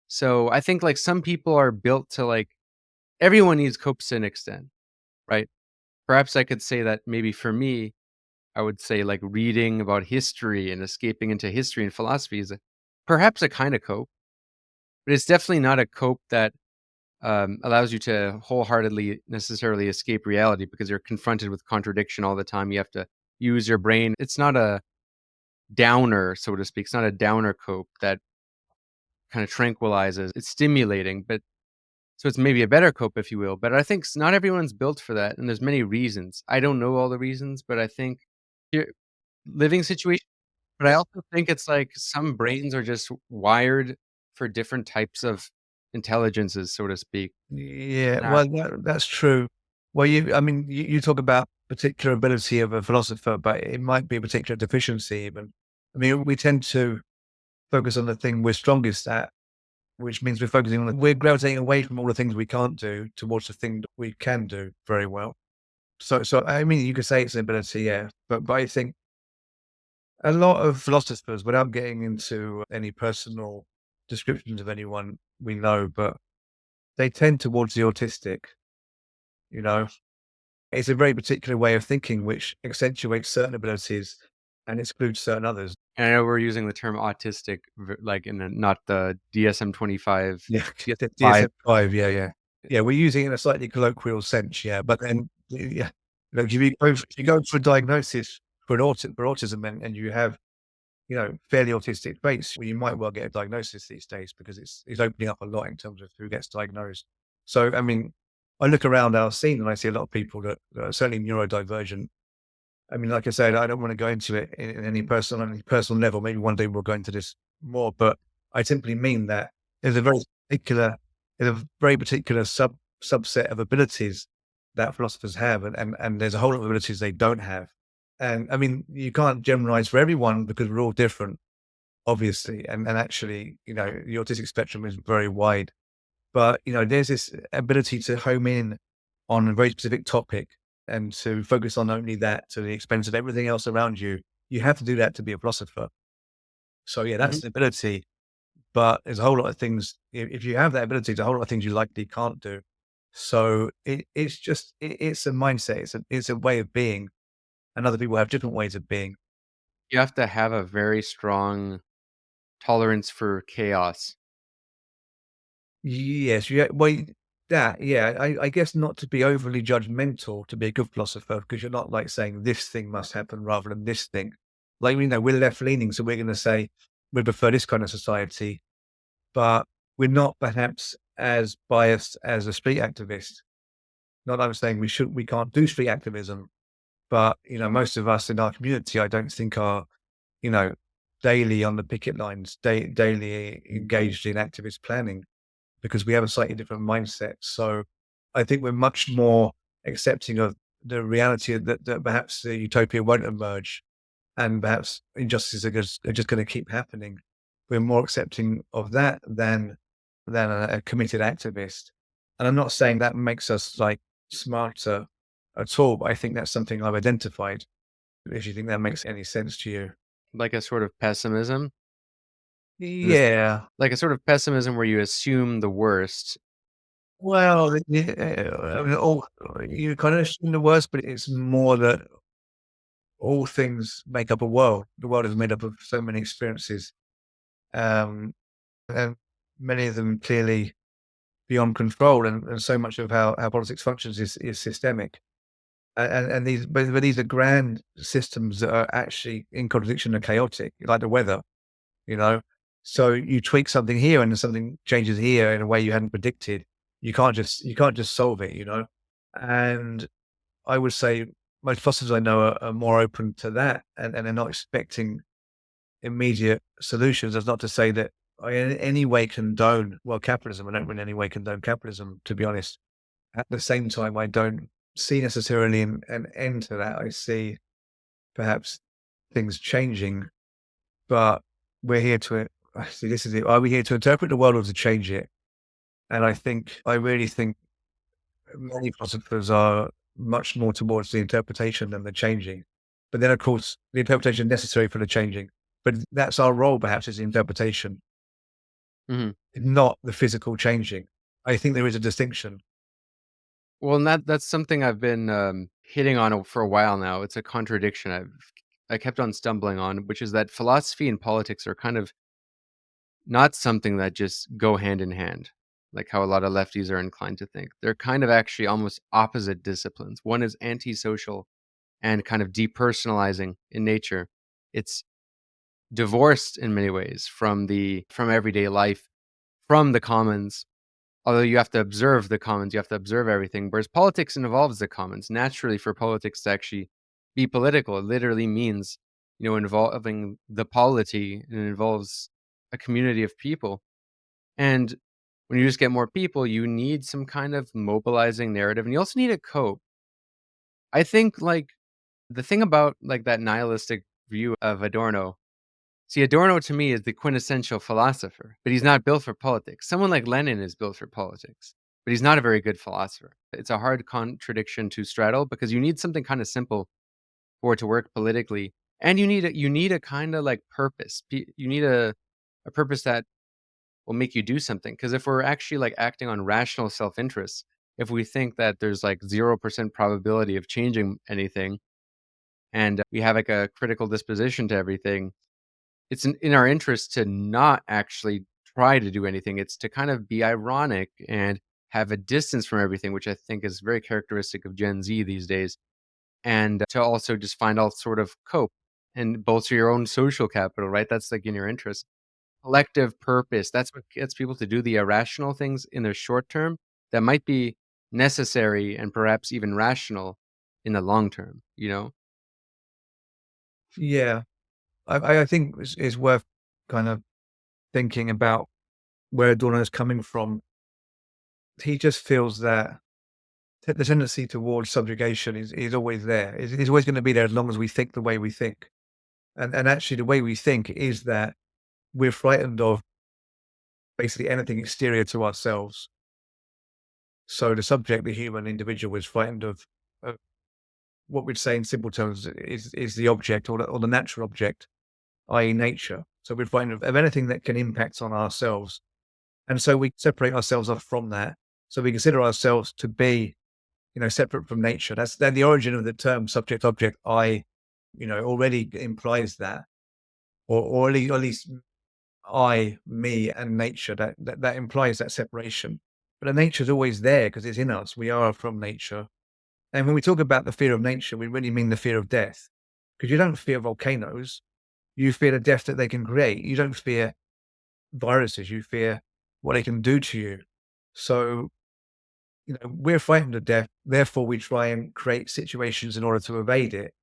So I think, like, some people are built to, like, everyone needs copes to an extent, right? Perhaps I could say that maybe for me, I would say, like, reading about history and escaping into history and philosophy is perhaps a kind of cope, but it's definitely not a cope that allows you to wholeheartedly necessarily escape reality because you're confronted with contradiction all the time. You have to use your brain. It's not a downer, so to speak. It's not a downer cope that kind of tranquilizes. It's stimulating, but so it's maybe a better cope, if you will. But I think not everyone's built for that, and there's many reasons. I don't know all the reasons, but I think your living situation. But I also think it's like some brains are just wired for different types of intelligences, so to speak.
Yeah,
And
well, that's true. Well, I mean, you talk about particular ability of a philosopher, but it might be a particular deficiency even. I mean, we tend to focus on the thing we're strongest at, which means we're gravitating away from all the things we can't do towards the thing that we can do very well. So I mean, you could say it's an ability, yeah, but I think a lot of philosophers, without getting into any personal descriptions of anyone we know, but they tend towards the autistic, you know. It's a very particular way of thinking which accentuates certain abilities and excludes certain others.
I know we're using the term autistic, like in not the DSM-25.
Yeah,
DSM-5.
DSM-5, yeah, yeah. Yeah, we're using it in a slightly colloquial sense, yeah. But then, yeah, look, if you go for a diagnosis for autism and you have, fairly autistic traits, well, you might well get a diagnosis these days because it's opening up a lot in terms of who gets diagnosed. So, I mean, I look around our scene and I see a lot of people that are certainly neurodivergent. I mean, like I said, I don't want to go into it in any personal level. Maybe one day we'll go into this more, but I simply mean that there's a particular, there's a very particular subset of abilities that philosophers have, and there's a whole lot of abilities they don't have. And I mean, you can't generalize for everyone because we're all different, obviously. And actually, the autistic spectrum is very wide. But, there's this ability to home in on a very specific topic and to focus on only that to the expense of everything else around you. You have to do that to be a philosopher. So yeah, that's
Mhm.
an ability. But there's a whole lot of things. If you have that ability, there's a whole lot of things you likely can't do. So it's a mindset. It's a way of being, and other people have different ways of being.
You have to have a very strong tolerance for chaos.
Yes, yeah. Well, yeah. I guess not to be overly judgmental to be a good philosopher, because you're not like saying this thing must happen rather than this thing. Like, we're left leaning, so we're going to say we prefer this kind of society, but we're not perhaps as biased as a street activist. Not that I'm saying we can't do street activism, but most of us in our community, I don't think are, you know, daily on the picket lines, daily engaged in activist planning because we have a slightly different mindset. So I think we're much more accepting of the reality that perhaps the utopia won't emerge and perhaps injustices are just going to keep happening. we're more accepting of that than a committed activist. And I'm not saying that makes us like smarter at all, but I think that's something I've identified. If you think that makes any sense to you.
Like a sort of pessimism?
Yeah.
Like a sort of pessimism where you assume the worst.
Well, yeah, I mean, you kind of assume the worst, but it's more that all things make up a world. The world is made up of so many experiences, and many of them clearly beyond control, and so much of how politics functions is systemic. And these, but these are grand systems that are actually in contradiction and chaotic, like the weather, you know. So you tweak something here, and then something changes here in a way you hadn't predicted. You can't just solve it, you know. And I would say most philosophers I know are more open to that, and they're not expecting immediate solutions. That's not to say that I in any way condone capitalism. I don't in any way condone capitalism, to be honest. At the same time, I don't see necessarily an end to that. I see perhaps things changing, but we're here to see. This is it. Are we here to interpret the world or to change it? And I really think many philosophers are much more towards the interpretation than the changing. But then, of course, the interpretation necessary for the changing. But that's our role, perhaps, is the interpretation,
Mhm.
not the physical changing. I think there is a distinction.
Well, and that's something I've been, hitting on for a while now. It's a contradiction I kept on stumbling on, which is that philosophy and politics are kind of not something that just go hand in hand, like how a lot of lefties are inclined to think. They're kind of actually almost opposite disciplines. One is antisocial and kind of depersonalizing in nature. It's divorced in many ways from everyday life, from the commons. Although you have to observe the commons, you have to observe everything. Whereas politics involves the commons. Naturally, for politics to actually be political, it literally means, involving the polity, and it involves a community of people. And when you just get more people, you need some kind of mobilizing narrative, and you also need a cope. I think, like, the thing about, like, that nihilistic view of Adorno. See, Adorno to me is the quintessential philosopher, but he's not built for politics. Someone like Lenin is built for politics, but he's not a very good philosopher. It's a hard contradiction to straddle because you need something kind of simple for it to work politically, and you need a kind of like purpose. You need a purpose that will make you do something. Because if we're actually like acting on rational self-interest, if we think that there's like 0% probability of changing anything, and we have like a critical disposition to everything, it's in our interest to not actually try to do anything. It's to kind of be ironic and have a distance from everything, which I think is very characteristic of Gen Z these days. And to also just find all sort of cope and bolster your own social capital, right? That's like in your interest. Collective purpose. That's what gets people to do the irrational things in the short term that might be necessary and perhaps even rational in the long term, you know?
Yeah, I think it's worth kind of thinking about where Adorno is coming from. He just feels that the tendency towards subjugation is always there. Is always going to be there as long as we think the way we think. And actually, the way we think is that we're frightened of basically anything exterior to ourselves. So the subject, the human individual, is frightened of what we'd say in simple terms is the object or the natural object, i.e., nature. So we're frightened of anything that can impact on ourselves. And so we separate ourselves off from that. So we consider ourselves to be, separate from nature. That's then the origin of the term subject object. Already implies that, or at least I, me, and nature. That implies that separation. But the nature's always there because it's in us. We are from nature. And when we talk about the fear of nature, we really mean the fear of death, because you don't fear volcanoes. You fear the death that they can create. You don't fear viruses. You fear what they can do to you. So, we're frightened of death. Therefore, we try and create situations in order to evade it.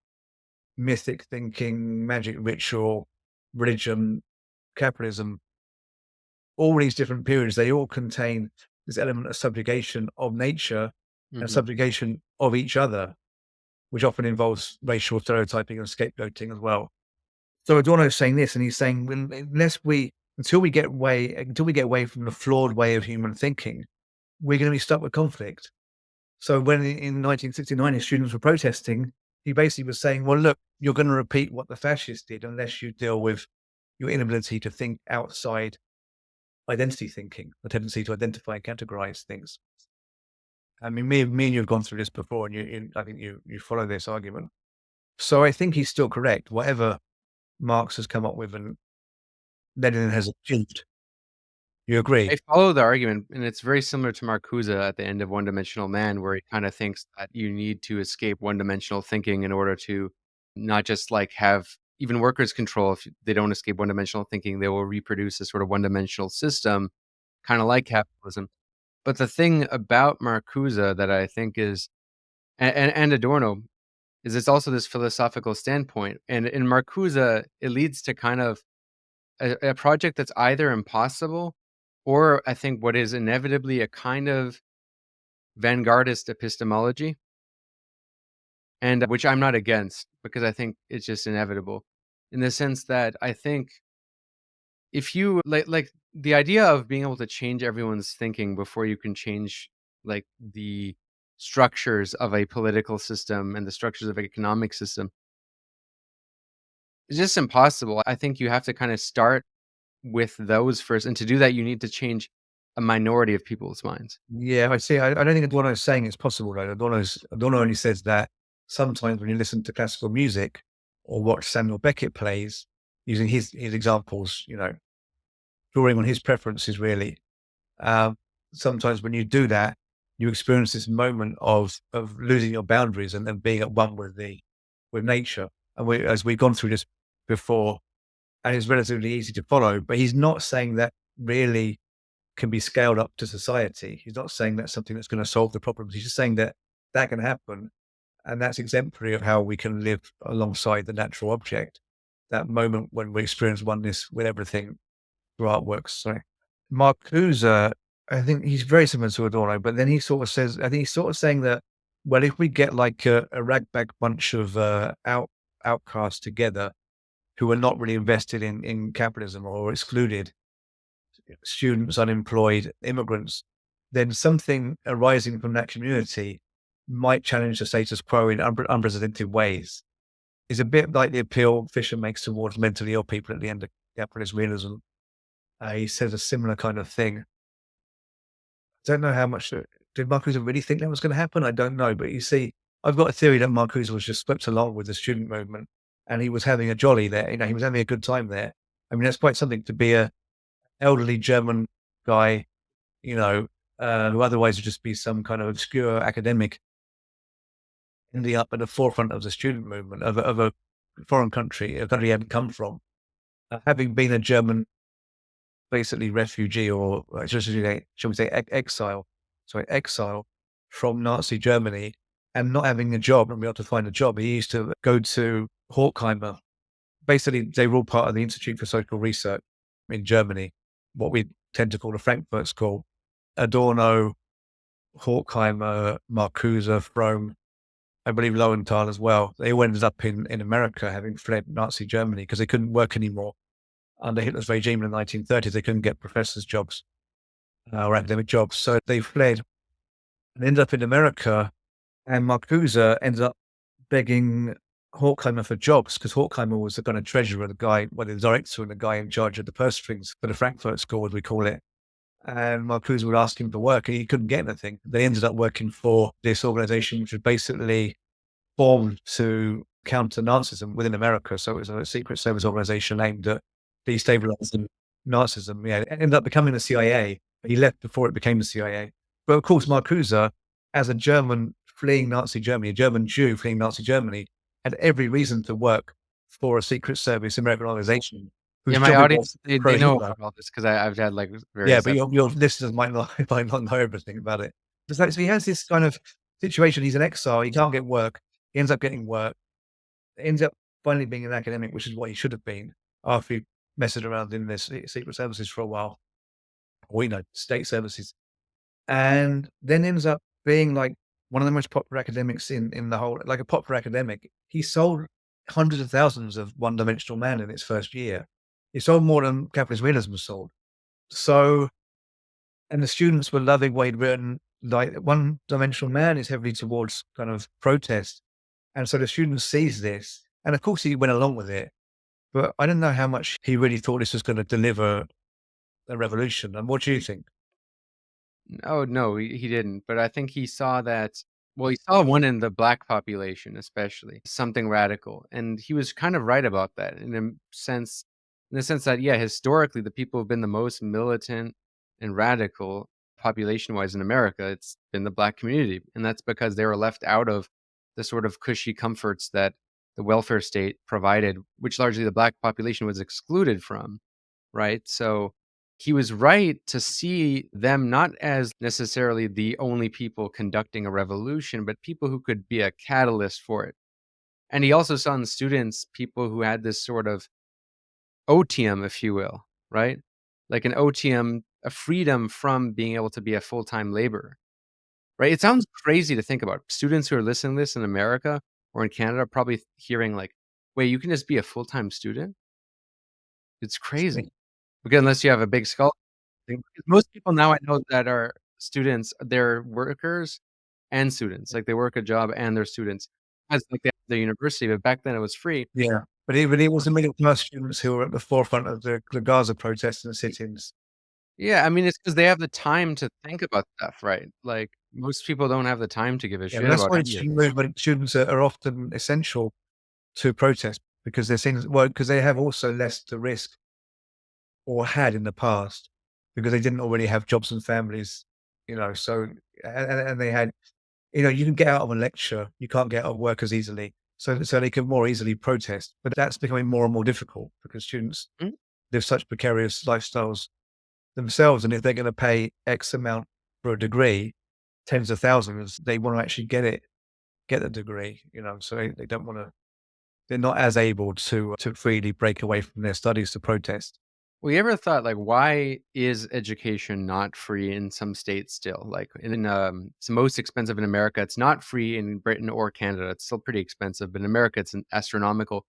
Mythic thinking, magic ritual, religion, capitalism, all these different periods, they all contain this element of subjugation of nature and
Mhm.
subjugation of each other, which often involves racial stereotyping and scapegoating as well. So Adorno is saying this, and he's saying, unless we until we get away from the flawed way of human thinking, we're going to be stuck with conflict. So when in 1969 his students were protesting, he basically was saying, well, look, you're going to repeat what the fascists did unless you deal with your inability to think outside identity thinking, the tendency to identify and categorize things. I mean, me and you have gone through this before, and I think you follow this argument. So I think he's still correct. Whatever Marx has come up with and Lenin has achieved. You agree?
I follow the argument, and it's very similar to Marcuse at the end of One Dimensional Man, where he kind of thinks that you need to escape one-dimensional thinking in order to not just like have even workers control. If they don't escape one-dimensional thinking, they will reproduce a sort of one-dimensional system, kind of like capitalism. But the thing about Marcuse that I think is, and Adorno, is it's also this philosophical standpoint. And in Marcuse, it leads to kind of a project that's either impossible or I think what is inevitably a kind of vanguardist epistemology, and which I'm not against because I think it's just inevitable in the sense that I think if you like the idea of being able to change everyone's thinking before you can change like the structures of a political system and the structures of an economic system is just impossible. I think you have to kind of start with those first, and to do that, you need to change a minority of people's minds.
Yeah, I see. I don't think Adorno is saying it's possible, though. Adorno only says that sometimes when you listen to classical music or watch Samuel Beckett plays, using his examples, drawing on his preferences, really. Um, Sometimes when you do that, you experience this moment of losing your boundaries and then being at one with nature. And as we've gone through this before, and it's relatively easy to follow, but he's not saying that really can be scaled up to society. He's not saying that's something that's going to solve the problems. He's just saying that can happen. And that's exemplary of how we can live alongside the natural object. That moment when we experience oneness with everything through artworks. Sorry. Marcuse, I think he's very similar to Adorno, but then he sort of says, I think he's sort of saying that, well, if we get like a ragbag bunch of outcasts together who are not really invested in capitalism or excluded, students, unemployed, immigrants, then something arising from that community might challenge the status quo in unprecedented ways. It's a bit like the appeal Fisher makes towards mentally ill people at the end of capitalist realism. He says a similar kind of thing. I don't know how much, did Marcuse really think that was going to happen? I don't know. But you see, I've got a theory that Marcuse was just swept along with the student movement and he was having a jolly there. He was having a good time there. I mean, that's quite something to be a elderly German guy, who otherwise would just be some kind of obscure academic, ending up at the forefront of the student movement of a foreign country, a country he hadn't come from, having been a German, basically refugee or shall we say exile from Nazi Germany, and not having a job and be able to find a job. He used to go to Horkheimer. Basically, they were all part of the Institute for Social Research in Germany, what we tend to call the Frankfurt School. Adorno, Horkheimer, Marcuse, Fromm, I believe Lowenthal as well. They all ended up in America, having fled Nazi Germany because they couldn't work anymore. Under Hitler's regime in the 1930s, they couldn't get professors' jobs or academic jobs. So they fled and ended up in America. And Marcuse ended up begging Horkheimer for jobs because Horkheimer was the kind of treasurer, the director and the guy in charge of the purse strings for the Frankfurt School, as we call it. And Marcuse would ask him for work and he couldn't get anything. They ended up working for this organization, which was basically formed to counter Nazism within America. So it was a secret service organization aimed at destabilizing Nazism. Yeah, it ended up becoming the CIA. He left before it became the CIA. But of course, Marcuse, as a German fleeing Nazi Germany, a German Jew fleeing Nazi Germany, had every reason to work for a secret service American organization.
Yeah, my audience, they know about all this because I've had like various.
Yeah, but your listeners might not know everything about it. So he has this kind of situation. He's in exile. He can't get work. He ends up getting work. He ends up finally being an academic, which is what he should have been after he messed around in this secret services for a while. State services. And then ends up being like one of the most popular academics in the whole, like a popular academic. He sold hundreds of thousands of One Dimensional Man in its first year. It sold more than capitalist realism sold. So, and the students were loving what he'd written. Like One Dimensional Man is heavily towards kind of protest. And so the student sees this, and of course he went along with it, but I don't know how much he really thought this was going to deliver a revolution. And what do you think?
Oh, no, he didn't, but I think he saw that well, he saw one in the black population, especially, something radical, and he was kind of right about that in the sense that, yeah, historically, the people who've been the most militant and radical population-wise in America, it's been the black community, and that's because they were left out of the sort of cushy comforts that the welfare state provided, which largely the black population was excluded from, right? So he was right to see them not as necessarily the only people conducting a revolution, but people who could be a catalyst for it. And he also saw in students people who had this sort of otium, if you will, right? Like an otium, a freedom from being able to be a full time laborer, right? It sounds crazy to think about. Students who are listening to this in America or in Canada are probably hearing, like, wait, you can just be a full time student? It's crazy. Because unless you have a big scholarship thing, because most people now I know that are students, they're workers and students, like, they work a job and they're students. As like, they have the university, but back then it was free.
Yeah. But it was the middle class students who were at the forefront of the Gaza protests and
Y
sit-ins.
yeah, I mean, it's because they have the time to think about stuff, right? Like, most people don't have the time to give a
Yeah, but
shit
that's
about
why
any of
student
this.
movement students are often essential to protest because they're seen well, because they have also less to risk or had in the past because they didn't already have jobs and families, so and they had you can get out of a lecture, you can't get out of work as easily. So they can more easily protest. But that's becoming more and more difficult because students
Mm.
live such precarious lifestyles themselves. And if they're going to pay X amount for a degree, tens of thousands, they want to actually get the degree, so they don't want to, they're not as able to freely break away from their studies to protest.
Well, you ever thought, like, why is education not free in some states still? Like, it's most expensive in America. It's not free in Britain or Canada. It's still pretty expensive, but in America, it's an astronomical.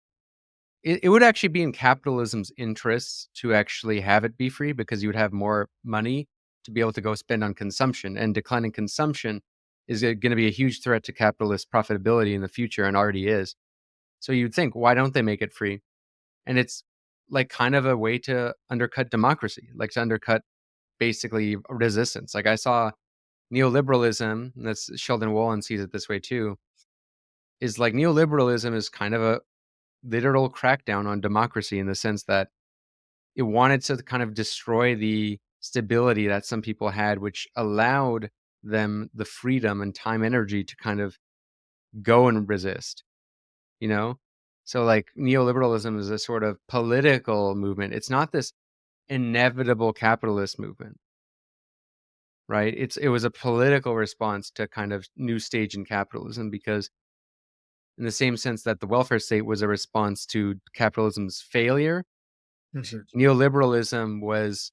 It would actually be in capitalism's interests to actually have it be free because you would have more money to be able to go spend on consumption, and declining consumption is gonna be a huge threat to capitalist profitability in the future and already is. So you'd think, why don't they make it free? And it's, like, kind of a way to undercut democracy, like, to undercut basically resistance. Like, I saw neoliberalism, and that's Sheldon Wolin sees it this way too, is like neoliberalism is kind of a literal crackdown on democracy in the sense that it wanted to kind of destroy the stability that some people had, which allowed them the freedom and time energy to kind of go and resist, you know? So like neoliberalism is a sort of political movement. It's not this inevitable capitalist movement, right? It was a political response to kind of new stage in capitalism because in the same sense that the welfare state was a response to capitalism's failure,
Mhm.
neoliberalism was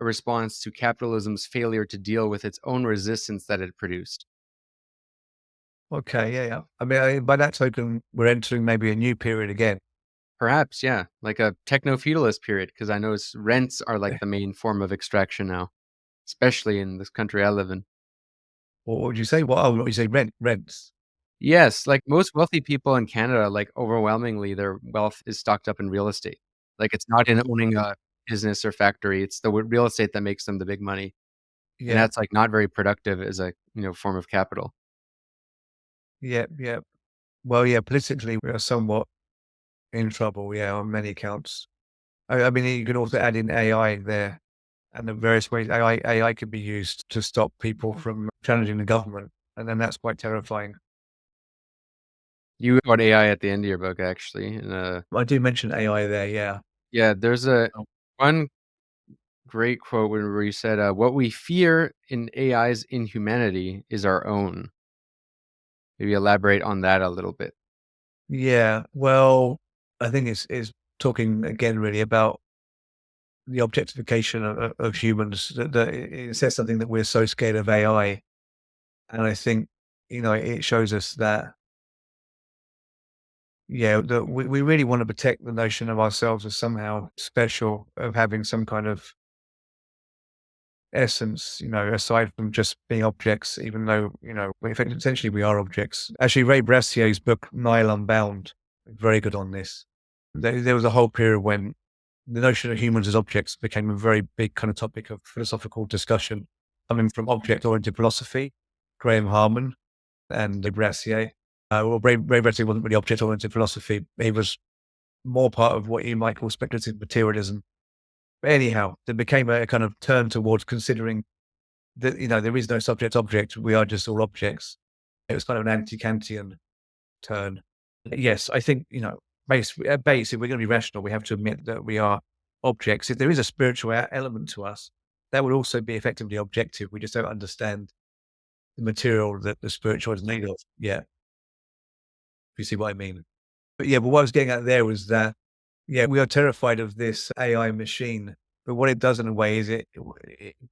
a response to capitalism's failure to deal with its own resistance that it produced.
Okay, yeah, yeah. I mean, by that token, we're entering maybe a new period again.
Perhaps, yeah, like a techno-feudalist period, because I know rents are like
Eh,
the main form of extraction now, especially in this country I live in.
what would you say? What you say? Rents.
Yes, like most wealthy people in Canada, like overwhelmingly, their wealth is stocked up in real estate. Like it's not in owning a business or factory; it's the real estate that makes them the big money, and
Yeah,
that's like not very productive as a form of capital.
yeah, yeah. Well, yeah, politically, we are somewhat in trouble, yeah, on many counts. I mean, you can also add in AI there and the various ways AI can be used to stop people from challenging the government. And then that's quite terrifying.
You got AI at the end of your book, actually, and
I do mention AI there, yeah.
yeah, there's a
Oh,
one great quote where you said, "What we fear in AI's inhumanity is our own." Maybe elaborate on that a little bit.
yeah, well, I think it's talking again really about the objectification of humans. That it says something that we're so scared of AI, and I think it shows us that Yeah, we really want to protect the notion of ourselves as somehow special, of having some kind of essence, aside from just being objects, even though, essentially we are objects. Actually, Ray Bradbury's book, Nihil Unbound, is very good on this. There was a whole period when the notion of humans as objects became a very big kind of topic of philosophical discussion, coming from object-oriented philosophy, Graham Harman and Bradbury. Ray Bradbury wasn't really object-oriented philosophy. He was more part of what you might call speculative materialism. But anyhow, there became a kind of turn towards considering that, there is no subject object. We are just all objects. It was kind of an anti-Kantian turn. Yes, I think, at base, if we're going to be rational, we have to admit that we are objects. If there is a spiritual element to us, that would also be effectively objective. We just don't understand the material that the spiritual is made of yet. If you see what I mean. But what I was getting at there was that, we are terrified of this AI machine, but what it does in a way is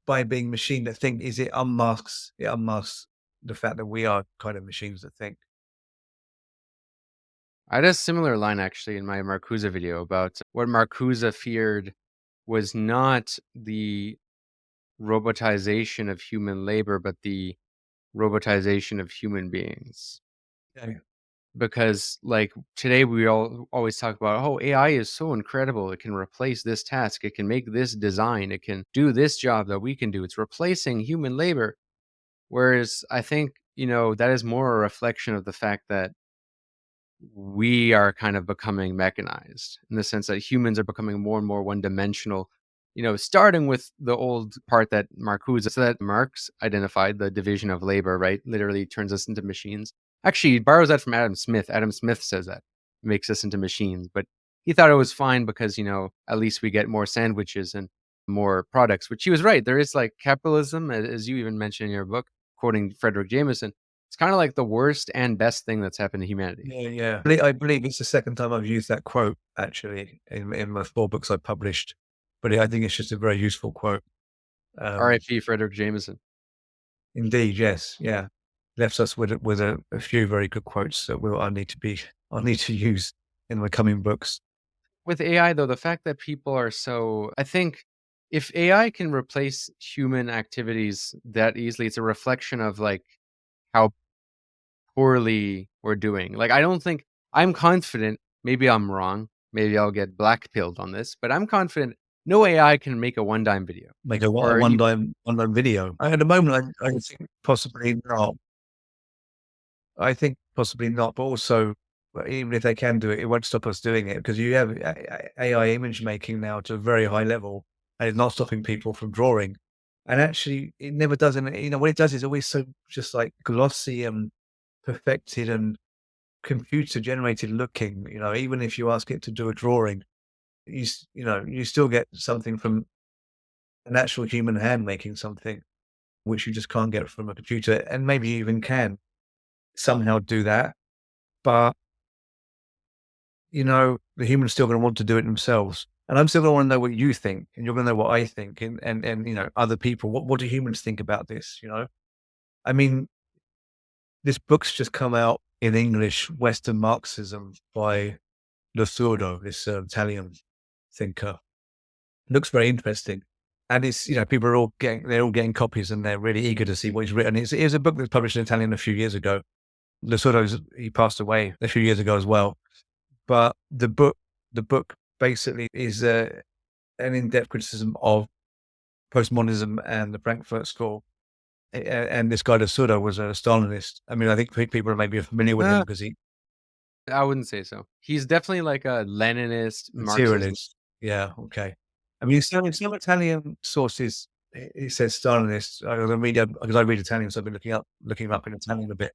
by being machine that think, it unmasks the fact that we are kind of machines that think.
I had a similar line actually in my Marcuse video about what Marcuse feared was not the robotization of human labor, but the robotization of human beings.
Yeah.
Because like today we always talk about, oh, AI is so incredible. It can replace this task. It can make this design. It can do this job that we can do. It's replacing human labor. Whereas I think, that is more a reflection of the fact that we are kind of becoming mechanized in the sense that humans are becoming more and more one-dimensional, starting with the old part that Marcuse, so that Marx identified, the division of labor, right? Literally turns us into machines. Actually, he borrows that from Adam Smith. Adam Smith says that makes us into machines, but he thought it was fine because, at least we get more sandwiches and more products, which he was right. There is like capitalism, as you even mentioned in your book, quoting Frederick Jameson. It's kind of like the worst and best thing that's happened to humanity.
Yeah. I believe it's the second time I've used that quote, actually, in my 4 books I published. But I think it's just a very useful quote.
R.I.P. Frederick Jameson.
Indeed, yes. Yeah. Left us with a few very good quotes that I need to use in my coming books.
With AI, though, the fact that people are I think if AI can replace human activities that easily, it's a reflection of like how poorly we're doing. Like, I don't think I'm confident. Maybe I'm wrong. Maybe I'll get black-pilled on this, but I'm confident no AI can make a one-dime video.
Make a one-time video. At the moment, I think possibly not. I think possibly not, but also, even if they can do it, it won't stop us doing it because you have AI image making now to a very high level, and it's not stopping people from drawing. And actually, it never does. And what it does is always so just like glossy and perfected and computer generated looking. Even if you ask it to do a drawing, you still get something from an actual human hand making something, which you just can't get from a computer. And maybe you even can somehow do that, but the human's still going to want to do it themselves. And I'm still going to want to know what you think, and you're going to know what I think, and other people. What do humans think about this? I mean, this book's just come out in English, Western Marxism by Lacan, this Italian thinker. Looks very interesting, and it's people are they're all getting copies, and they're really eager to see what he's written. It's a book that's published in Italian a few years ago. Lacan, he passed away a few years ago as well. But the book basically is an in-depth criticism of postmodernism and the Frankfurt School. And this guy, Lacan, was a Stalinist. I mean, I think people are maybe familiar with him because
I wouldn't say so. He's definitely like a Leninist, Marxist.
Materialist. Yeah, okay. I mean, some Italian sources, it says Stalinist. Because I read Italian, so I've been looking him up in Italian a bit.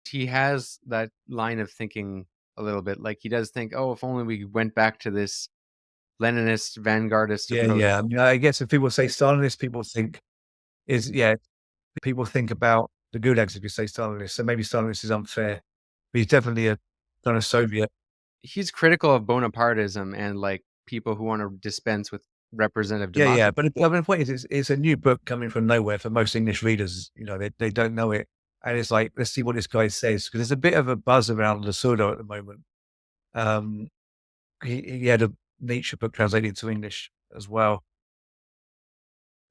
He has that line of thinking a little bit. Like he does think, oh, if only we went back to this Leninist, vanguardist approach.
Yeah. I mean, I guess if people say Stalinist, people think about the gulags if you say Stalinist. So maybe Stalinist is unfair, but he's definitely a kind of Soviet.
He's critical of Bonapartism and like people who want to dispense with representative democracy.
Yeah. But the point is, it's a new book coming from nowhere for most English readers. They don't know it. And it's like, let's see what this guy says, because there's a bit of a buzz around Lacan at the moment. Um, he had a Nietzsche book translated into English as well.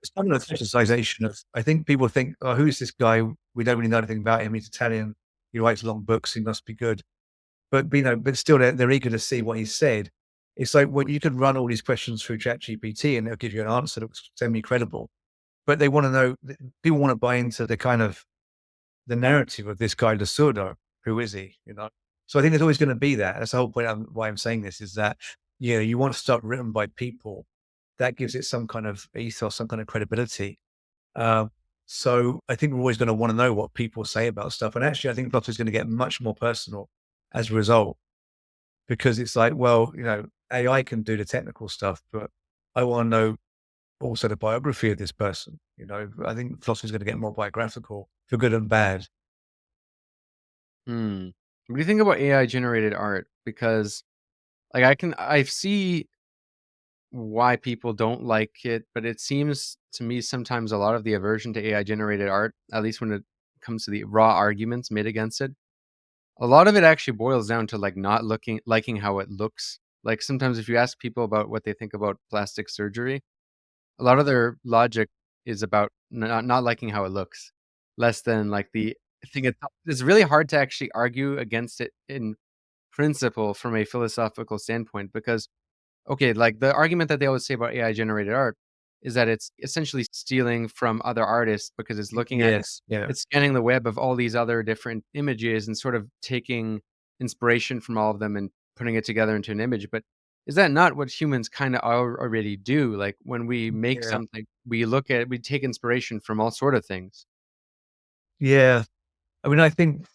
It's kind of a fetishization of. I think people think, "Oh, who is this guy? We don't really know anything about him. He's Italian. He writes long books. He must be good." But but still, they're eager to see what he said. It's like, well, you could run all these questions through ChatGPT and it'll give you an answer that's semi-credible. But they want to know. People want to buy into the kind of the narrative of this guy Lasurdo. Who is he? So I think there's always going to be that. That's the whole point of why I'm saying this is that you want stuff written by people that gives it some kind of ethos, some kind of credibility. So I think we're always going to want to know what people say about stuff. And actually, I think philosophy is going to get much more personal as a result, because it's like, well, AI can do the technical stuff, but I want to know also the biography of this person. I think philosophy is going to get more biographical for good and bad.
Hmm. What do you think about AI generated art? Because like I see why people don't like it, but it seems to me sometimes a lot of the aversion to AI generated art, at least when it comes to the raw arguments made against it, a lot of it actually boils down to like not liking how it looks. Like sometimes if you ask people about what they think about plastic surgery, a lot of their logic is about not liking how it looks, less than like the thing itself. It's really hard to actually argue against it in principle from a philosophical standpoint because okay, like the argument that they always say about AI generated art is that it's essentially stealing from other artists because it's looking at
Yes. Yeah.
it's scanning the web of all these other different images and sort of taking inspiration from all of them and putting it together into an image. But is that not what humans kind of already do? Like when we make
Yeah.
something, we take inspiration from all sort of things.
Yeah. I mean, I think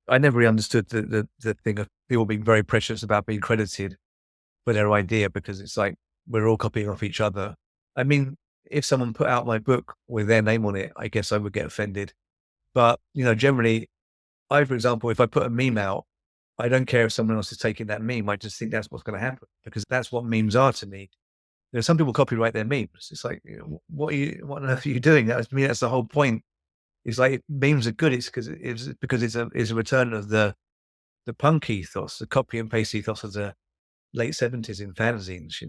I never really understood the thing of people being very precious about being credited for their idea, because it's like we're all copying off each other. I mean, if someone put out my book with their name on it, I guess I would get offended. But, generally, for example, if I put a meme out, I don't care if someone else is taking that meme. I just think that's what's going to happen, because that's what memes are to me. Some people copyright their memes. It's like, what on earth are you doing? To me, that's the whole point. It's like, if memes are good, it's because it's a return of the punk ethos, the copy and paste ethos of the late 70s in fanzines.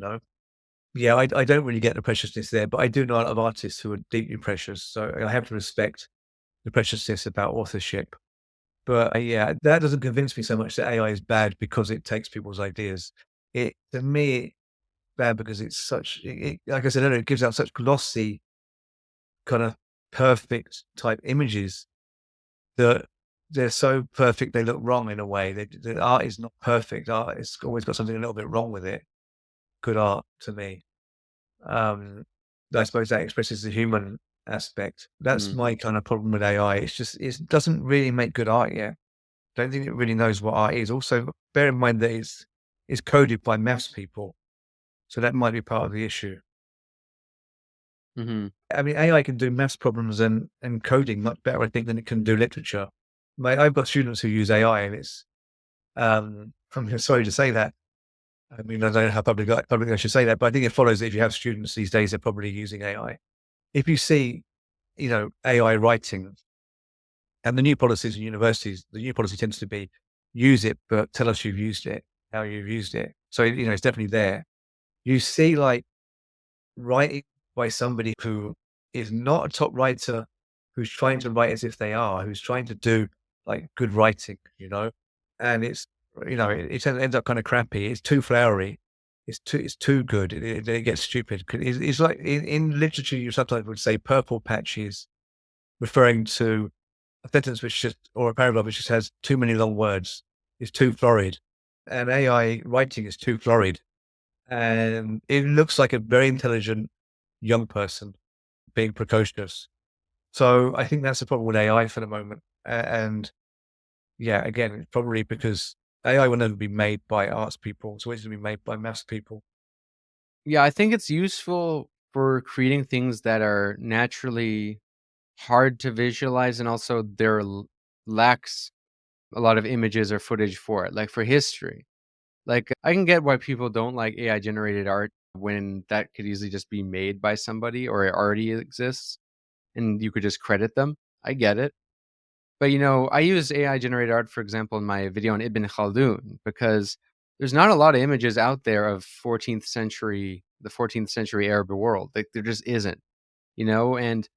Yeah, I don't really get the preciousness there, but I do know a lot of artists who are deeply precious. So I have to respect the preciousness about authorship. But yeah, that doesn't convince me so much that AI is bad because it takes people's ideas. To me, it's bad because it's like I said earlier, it gives out such glossy, kind of perfect type images that they're so perfect they look wrong in a way. The art is not perfect. Art has always got something a little bit wrong with it. Good art to me. Um, I suppose that expresses the human aspect. That's
Mm.
my kind of problem with AI. It doesn't really make good art yet. Don't think it really knows what art is. Also, bear in mind that it's coded by maths people, so that might be part of the issue.
Hmm.
I mean, AI can do maths problems and coding much better, I think, than it can do literature. I've got students who use AI, and it's I'm sorry to say that. I mean, I don't know how publicly I should say that, but I think it follows that if you have students these days, they're probably using AI. If you see, AI writing and the new policies in universities, the new policy tends to be use it, but tell us you've used it, how you've used it. So, it's definitely there. You see, like, writing by somebody who is not a top writer, who's trying to write as if they are, who's trying to do like good writing, and it ends up kind of crappy. It's too flowery. It's too good. It gets stupid. It's like in literature, you sometimes would say purple patches, referring to a sentence or a paragraph which just has too many long words. It's too florid, and AI writing is too florid, and it looks like a very intelligent young person being precocious. So I think that's the problem with AI for the moment. And yeah, again, it's probably because AI will never be made by arts people. It's always going to be made by maths people.
Yeah, I think it's useful for creating things that are naturally hard to visualize and also lacks a lot of images or footage for it, like for history. Like I can get why people don't like AI generated art when that could easily just be made by somebody or it already exists and you could just credit them. I get it. But I use AI generated art, for example, in my video on Ibn Khaldun because there's not a lot of images out there of the 14th century Arab world. Like there just isn't, and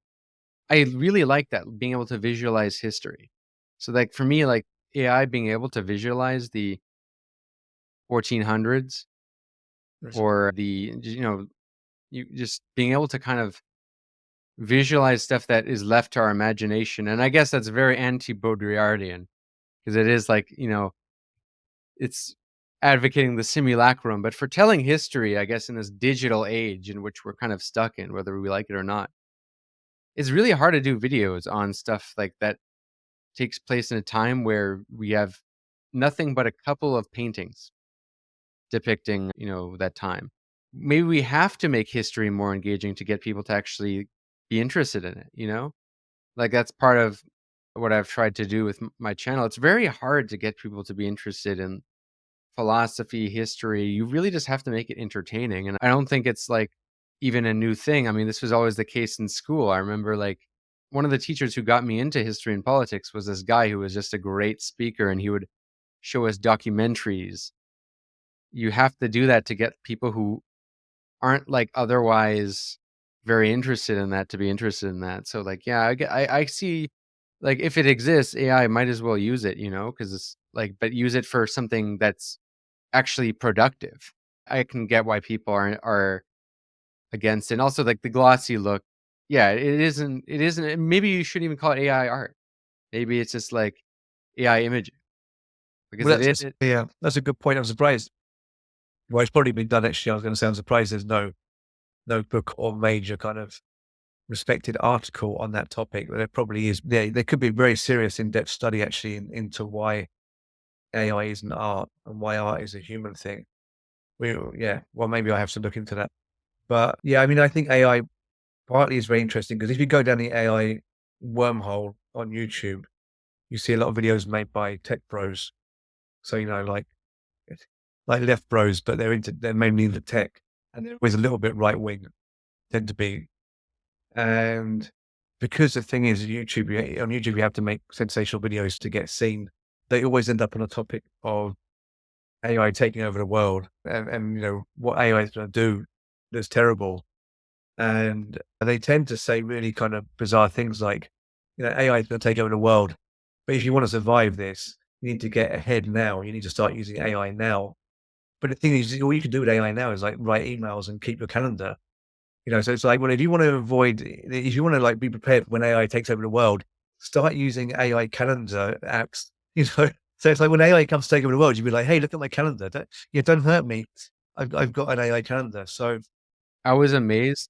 I really like that, being able to visualize history. So like for me, like AI being able to visualize the 1400s
Yes.
or you just being able to kind of visualize stuff that is left to our imagination. And I guess that's very anti-Baudrillardian because it is like, it's advocating the simulacrum, but for telling history, I guess in this digital age in which we're kind of stuck in, whether we like it or not, it's really hard to do videos on stuff like that takes place in a time where we have nothing but a couple of paintings depicting, that time. Maybe we have to make history more engaging to get people to actually be interested in it. Like that's part of what I've tried to do with my channel. It's very hard to get people to be interested in philosophy, history. You really just have to make it entertaining. And I don't think it's like even a new thing. I mean, this was always the case in school. I remember like one of the teachers who got me into history and politics was this guy who was just a great speaker, and he would show us documentaries. You have to do that to get people who aren't like otherwise very interested in that to be interested in that. So like, yeah, I see, like if it exists, AI might as well use it, because it's like, but use it for something that's actually productive. I can get why people are against it. And also like the glossy look. Yeah, it isn't maybe you shouldn't even call it AI art. Maybe it's just like AI imaging because
Well,
it is.
yeah, that's a good point. I'm surprised. Well, it's probably been done. Actually, I was going to say I'm surprised there's no book or major kind of respected article on that topic. But there probably is. Yeah, there could be a very serious, in-depth study actually into why AI isn't art and why art is a human thing. Yeah, well, maybe I have to look into that. But yeah, I mean, I think AI partly is very interesting because if you go down the AI wormhole on YouTube, you see a lot of videos made by tech bros. So, like left bros, but they're mainly into tech, and they're always a little bit right wing, tend to be. And because the thing is, on YouTube, you have to make sensational videos to get seen. They always end up on a topic of AI taking over the world, and what AI is going to do that's terrible. And they tend to say really kind of bizarre things like, AI is going to take over the world, but if you want to survive this, you need to get ahead now. You need to start using AI now. But the thing is, all you can do with AI now is like write emails and keep your calendar. So it's like, well, if you want to like be prepared for when AI takes over the world, start using AI calendar apps. So it's like when AI comes to take over the world, you'd be like, hey, look at my calendar. Don't hurt me. I've got an AI calendar. So
I was amazed.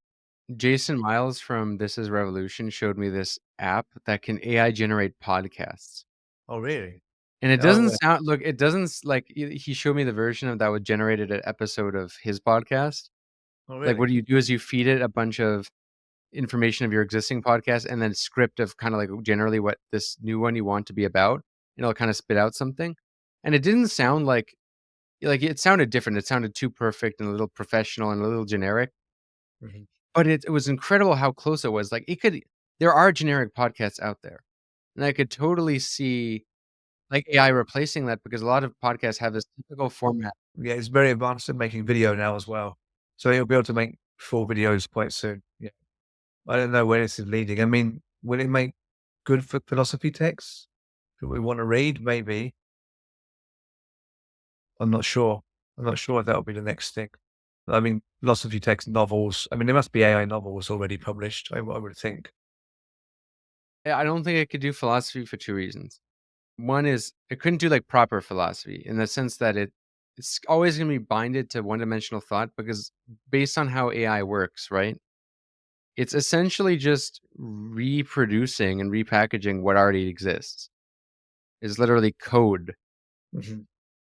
Jason Miles from This Is Revolution showed me this app that can AI generate podcasts.
oh really?
And it
Oh
doesn't
yeah.
sound look, it doesn't like he showed me the version of that would generated an episode of his podcast.
Oh
Like what
really?
you do is you feed it a bunch of information of your existing podcast and then script of kind of like generally what this new one you want to be about, and it'll kind of spit out something. And it didn't sound like it sounded different. It sounded too perfect and a little professional and a little generic.
Mhm.
But it was incredible how close it was. Like there are generic podcasts out there. And I could totally see like AI replacing that because a lot of podcasts have this typical format.
Yeah, it's very advanced in making video now as well. So it'll be able to make full videos quite soon. Yeah. I don't know where this is leading. I mean, will it make good for philosophy texts that we want to read? Maybe. I'm not sure. I'm not sure if that'll be the next thing. I mean, philosophy text novels. I mean, there must be AI novels already published, I would think.
I don't think it could do philosophy for two reasons. One is it couldn't do like proper philosophy in the sense that it's always going to be binded to one-dimensional thought because based on how AI works, right? It's essentially just reproducing and repackaging what already exists. It's literally code.
Mhm.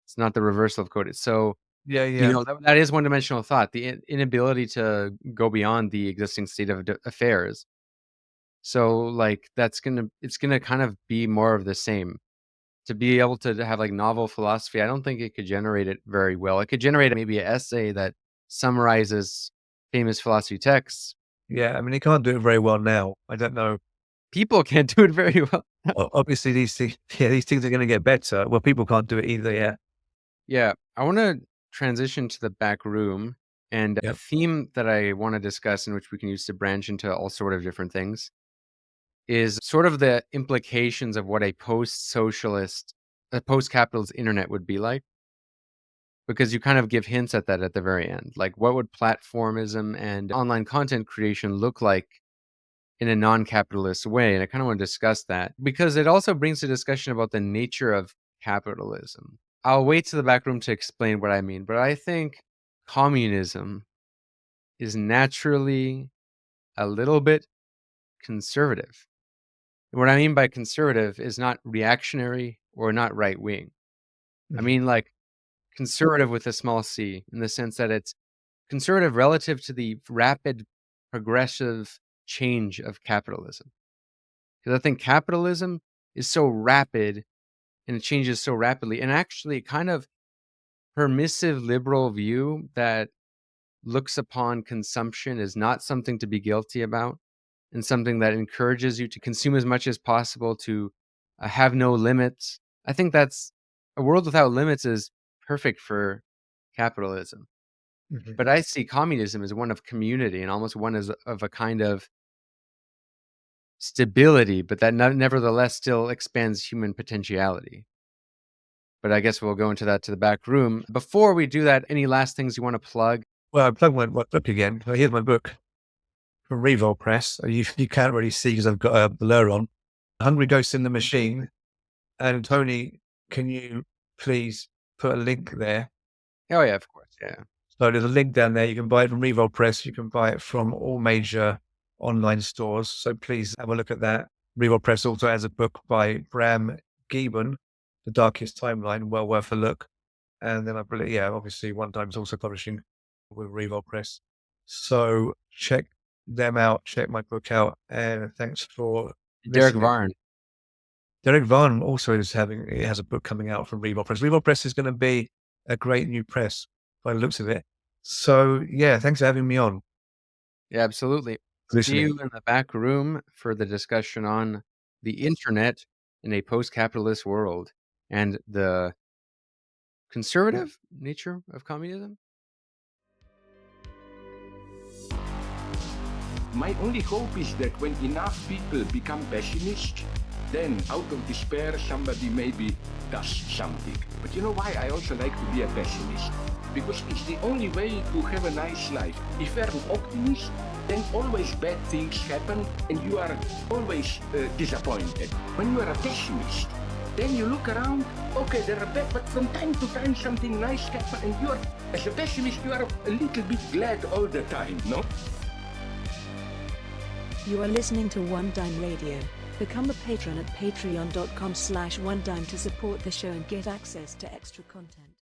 It's not the reversal of code. So,
Yeah, yeah.
that is one-dimensional thought, the inability to go beyond the existing state of affairs. So, like, it's gonna kind of be more of the same. To be able to have, like, novel philosophy, I don't think it could generate it very well. It could generate maybe an essay that summarizes famous philosophy texts.
Yeah, I mean, they can't do it very well now. I don't know.
People can't do it very well.
Obviously, these things, yeah, these things are going to get better. Well, people can't do it either. Yeah,
Yeah, I want to transition to the back room, and a
Yep.
theme that I want to discuss, in which we can use to branch into all sort of different things, is sort of the implications of what a post-socialist, a post-capitalist internet would be like. Because you kind of give hints at that at the very end. Like, what would platformism and online content creation look like in a non-capitalist way? And I kind of want to discuss that because it also brings a discussion about the nature of capitalism. I'll wait to the back room to explain what I mean, but I think communism is naturally a little bit conservative. And what I mean by conservative is not reactionary or not right wing. I
Mhm.
mean, like, conservative with a small c, in the sense that it's conservative relative to the rapid progressive change of capitalism. Because I think capitalism is so rapid and it changes so rapidly, and actually kind of permissive liberal view that looks upon consumption as not something to be guilty about and something that encourages you to consume as much as possible, to have no limits. I think that's a world without limits is perfect for capitalism.
Mhm.
But I see communism as one of community and almost one as of a kind of stability, but that nevertheless still expands human potentiality. But I guess we'll go into that to the back room. Before we do that, any last things you want to plug?
Well, I plugged my book again. So here's my book from Revol Press. You can't really see because I've got a blur on. Hungry Ghosts in the Machine. And Tony, can you please put a link there?
Oh yeah, of course. Yeah.
So there's a link down there. You can buy it from Revol Press. You can buy it from all major online stores. So please have a look at that. Revol Press also has a book by Bram Giebon, The Darkest Timeline, well worth a look. And then I believe, yeah, obviously One Time's also publishing with Revol Press. So check them out, check my book out, and thanks for
Derek
listening.
Varn.
Derek Varn also has a book coming out from Revol Press. Revol Press is going to be a great new press by the looks of it. So yeah, thanks for having me on.
Yeah, absolutely. See
Listening.
you in the back room for the discussion on the internet in a post-capitalist world and the conservative nature of communism.
My only hope is that when enough people become pessimists, then out of despair somebody maybe does something. But you know why I also like to be a pessimist? Because it's the only way to have a nice life. If you're an optimist, then always bad things happen and you are always disappointed. When you are a pessimist, then you look around, okay, there are bad, but from time to time something nice happens and you are, as a pessimist, you are a little bit glad all the time, no?
You are listening to One Dime Radio. Become a patron at patreon.com/onedime to support the show and get access to extra content.